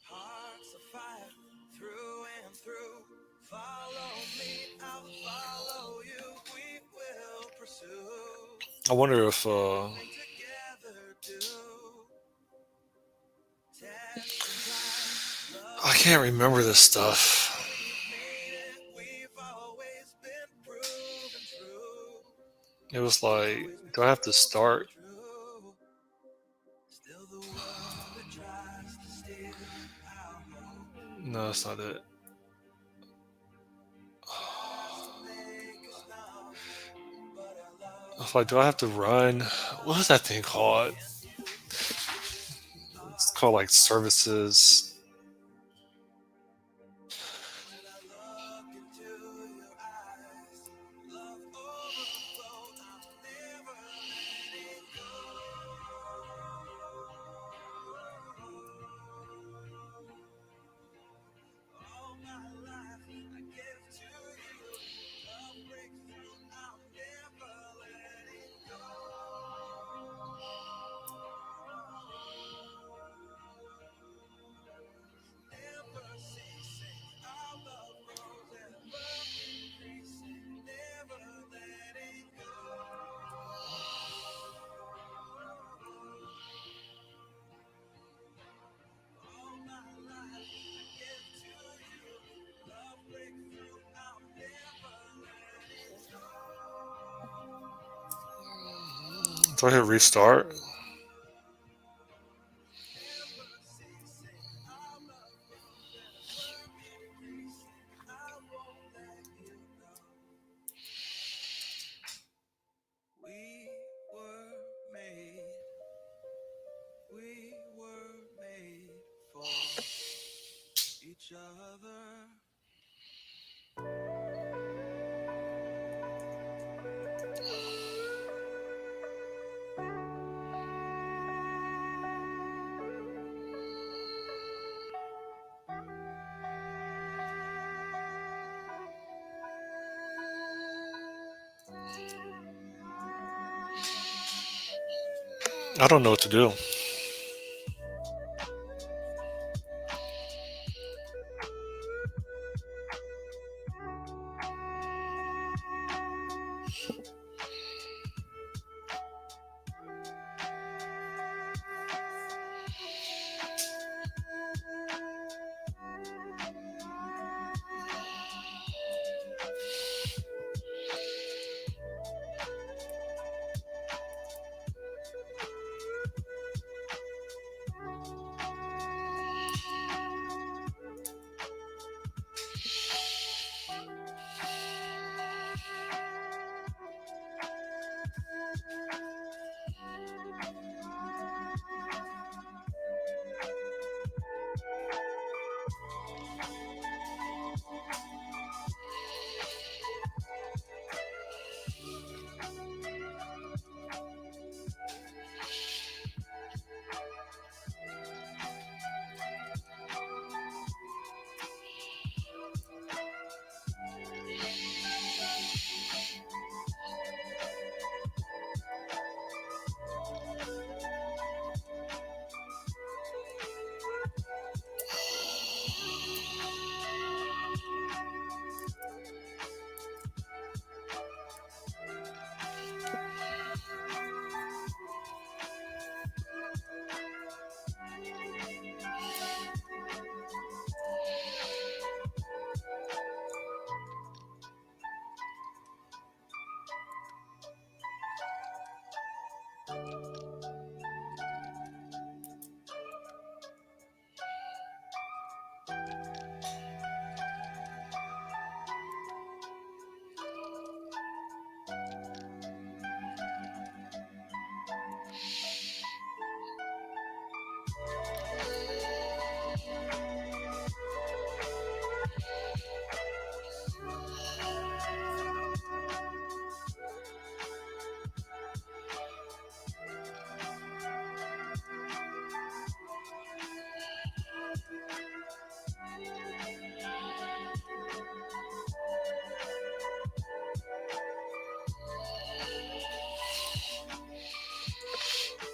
Hearts of fire through and through. Follow me, I'll follow you. We will pursue. I wonder if Everything together do. Test and try. I Love can't will remember this prove stuff. we've made it. We've always been proven true. It was We've like, always been do I have to proven start? true. Still the world that tries to steal our hope. No, that's not it. Tries to make us numb, but our I love was like, do I have to run? What is that thing called? It's called like services. when I look into your eyes, love overflow, I'm never letting go. All my life I give to you. Love breakthrough, I'm never letting go. Never ceasing, our love grows ever increasing. Never letting go. All my life I give to you. Love breakthrough, I'm never letting go. Do I hit restart? Never ceasing, our love grows ever increasing. I won't let you go. We were made for each other. I don't know what to do.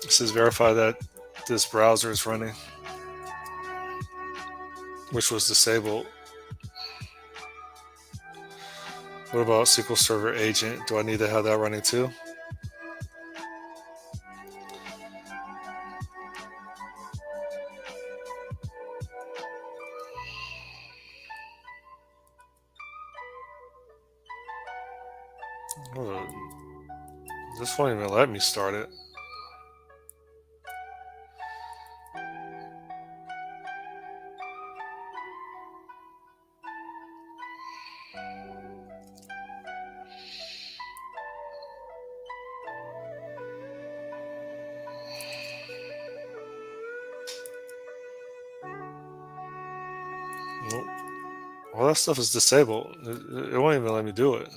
It says verify that this browser is running, which was disabled. What about SQL Server Agent? Do I need to have that running too? Oh, this won't even let me start it. Nope. All that stuff is disabled. It won't even let me do it.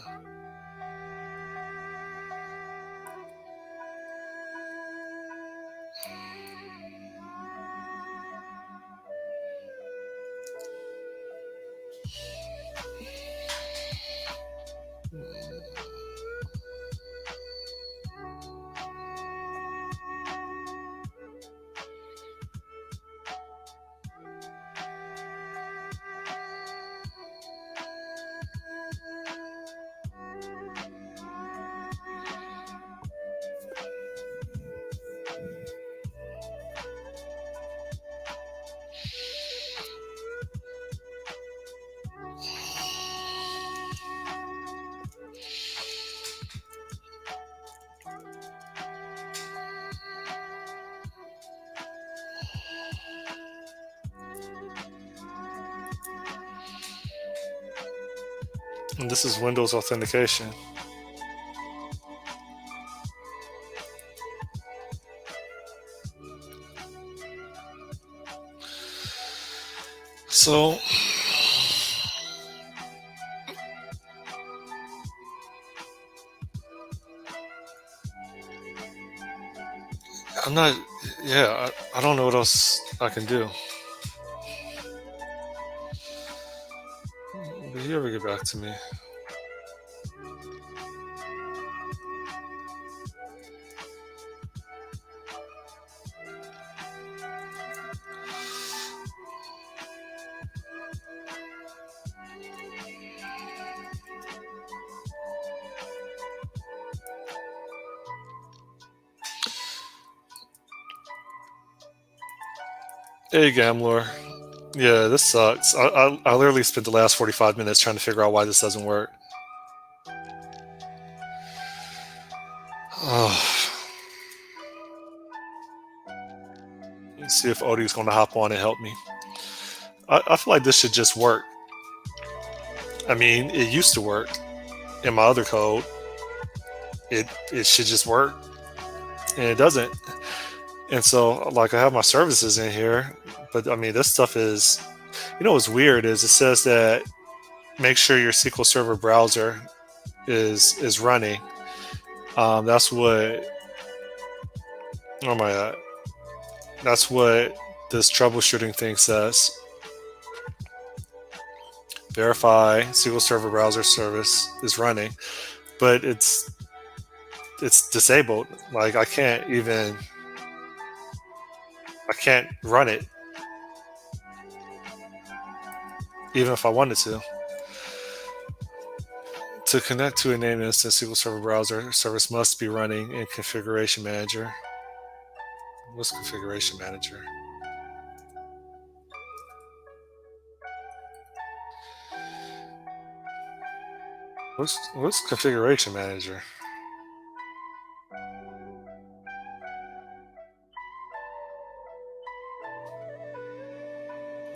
And this is Windows authentication. So I'm not, yeah, I don't know what else I can do. Did he ever get back to me? Hey, Gambler. Yeah, this sucks. I literally spent the last 45 minutes trying to figure out why this doesn't work. Let's see if Odie's going to hop on and help me. I feel like this should just work. I mean, it used to work in my other code. It should just work, and it doesn't. And so, like, I have my services in here, but I mean, this stuff is, you know, what's weird is it says that make sure your SQL Server browser is running. That's what. Oh my god. That's what this troubleshooting thing says. Verify SQL Server browser service is running, but it's disabled. Like I can't run it even if I wanted to. To connect to a named instance, SQL Server browser service must be running in Configuration Manager. What's Configuration Manager? What's Configuration Manager?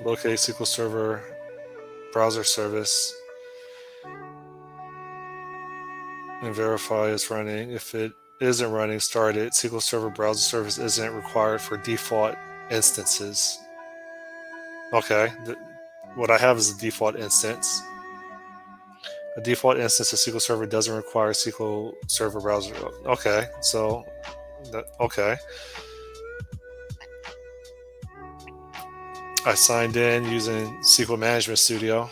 Locate SQL Server browser service and verify it's running. If it isn't running, start it. SQL Server browser service isn't required for default instances. Okay, what I have is a default instance. A default instance of SQL Server doesn't require SQL Server browser. Okay, so okay. I signed in using SQL Management Studio.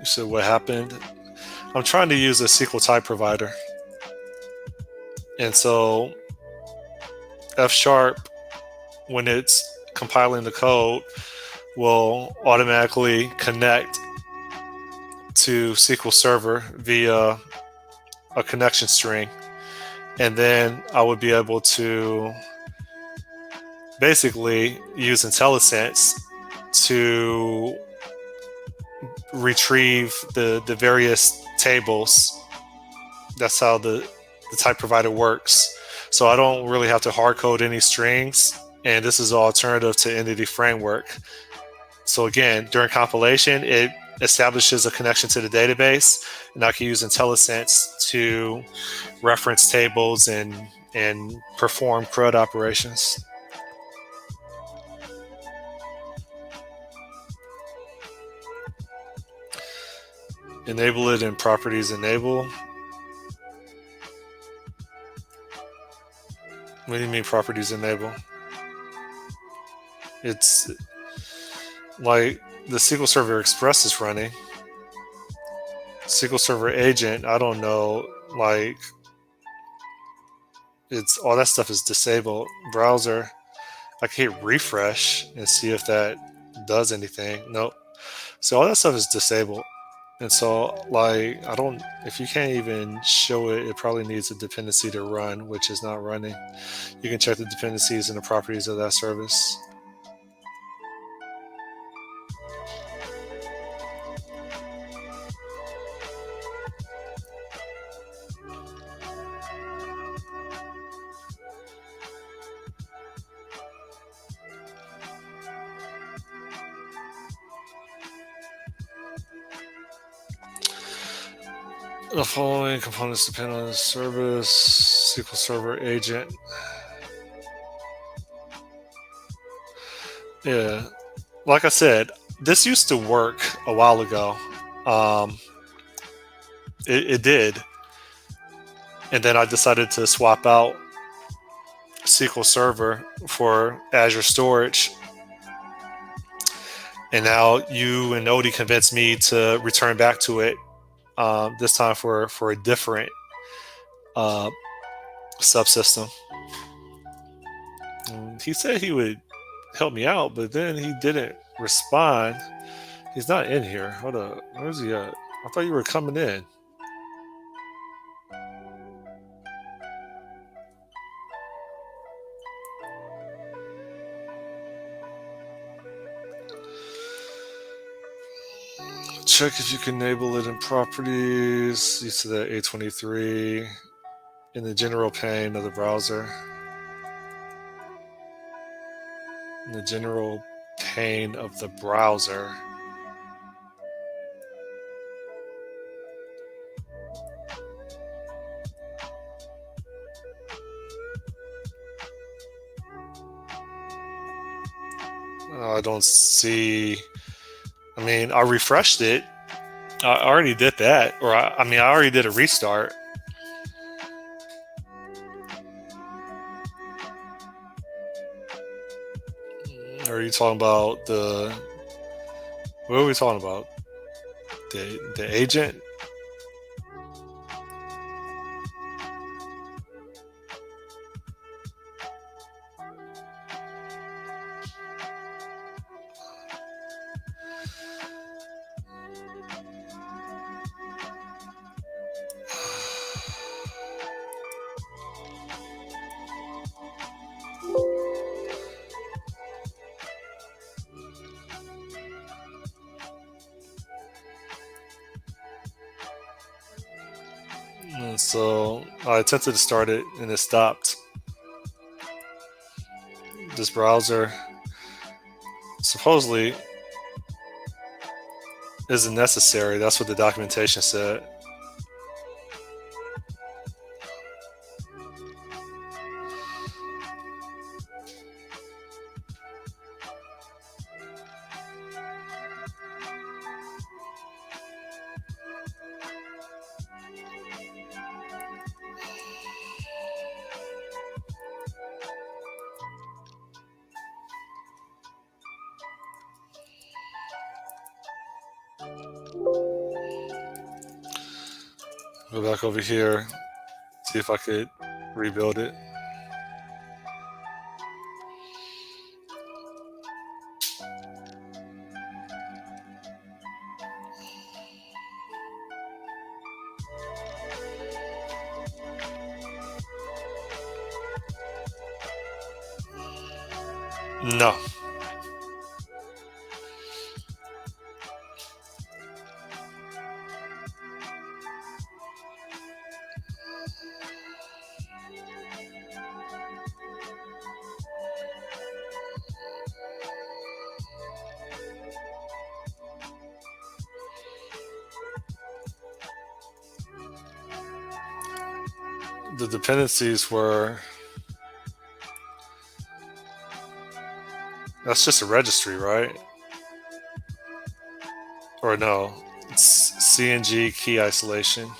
So what happened? I'm trying to use a SQL type provider. And so F sharp, when it's compiling the code, will automatically connect to SQL Server via a connection string. And then I would be able to basically use IntelliSense to retrieve the various tables. That's how the type provider works. So I don't really have to hard code any strings. And this is an alternative to Entity Framework. So again, during compilation, it establishes a connection to the database, and I can use IntelliSense to reference tables and perform CRUD operations. Enable it in properties enable. What do you mean properties enable? It's like the SQL Server Express is running. SQL Server Agent, I don't know, like it's all that stuff is disabled. Browser, I can hit refresh and see if that does anything. Nope. So all that stuff is disabled. And so like I don't, if you can't even show it, it probably needs a dependency to run, which is not running. You can check the dependencies and the properties of that service. The following components depend on the service. SQL Server Agent. Yeah, like I said, this used to work a while ago. It did. And then I decided to swap out SQL Server for Azure Storage. And now you and Odie convinced me to return back to it, this time for a different subsystem. And he said he would help me out, but then he didn't respond. He's not in here. Hold up. Where's he at? I thought you were coming in. Check if you can enable it in properties. You see that A23 in the general pane of the browser. In the general pane of the browser. I don't see. I mean, I refreshed it. I already did that, or I already did a restart. Or are you talking about the? What are we talking about? The agent? And so I attempted to start it and it stopped. This browser supposedly isn't necessary. That's what the documentation said. Go back over here, see if I could rebuild it. No. The dependencies were, that's just a registry, right? Or no, it's CNG key isolation.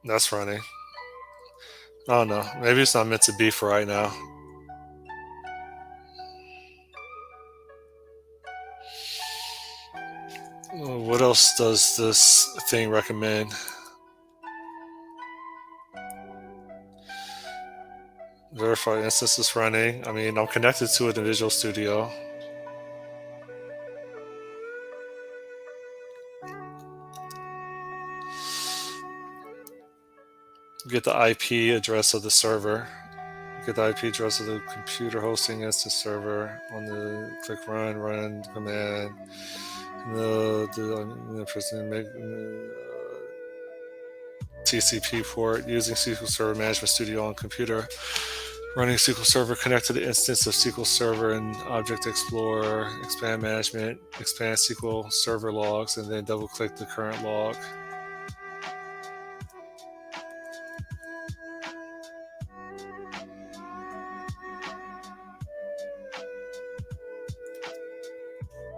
That's running. Oh no, maybe it's not meant to be for right now. What else does this thing recommend? Verify instance is running. I mean, I'm connected to it in Visual Studio. Get the IP address of the server. Get the IP address of the computer hosting instance server. On the click run command. The person make TCP port using SQL Server Management Studio on computer. Running SQL Server, connect to the instance of SQL Server and Object Explorer, expand management, expand SQL Server logs, and then double click the current log.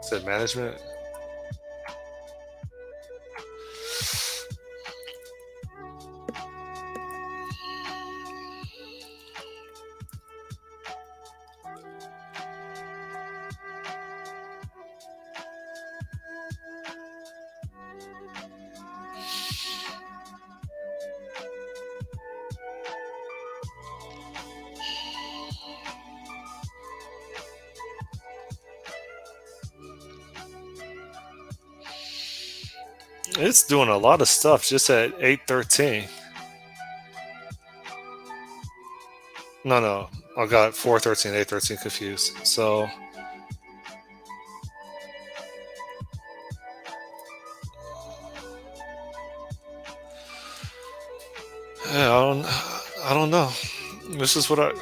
Said management. It's doing a lot of stuff just at 8:13. No, I got 4:13, 8:13 confused. So yeah, I don't know. This is what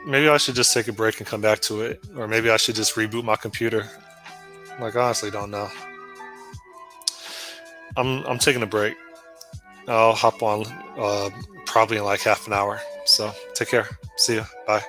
maybe I should just take a break and come back to it, or maybe I should just reboot my computer. Like, I honestly don't know. I'm taking a break. I'll hop on probably in like half an hour. So take care. See ya. Bye.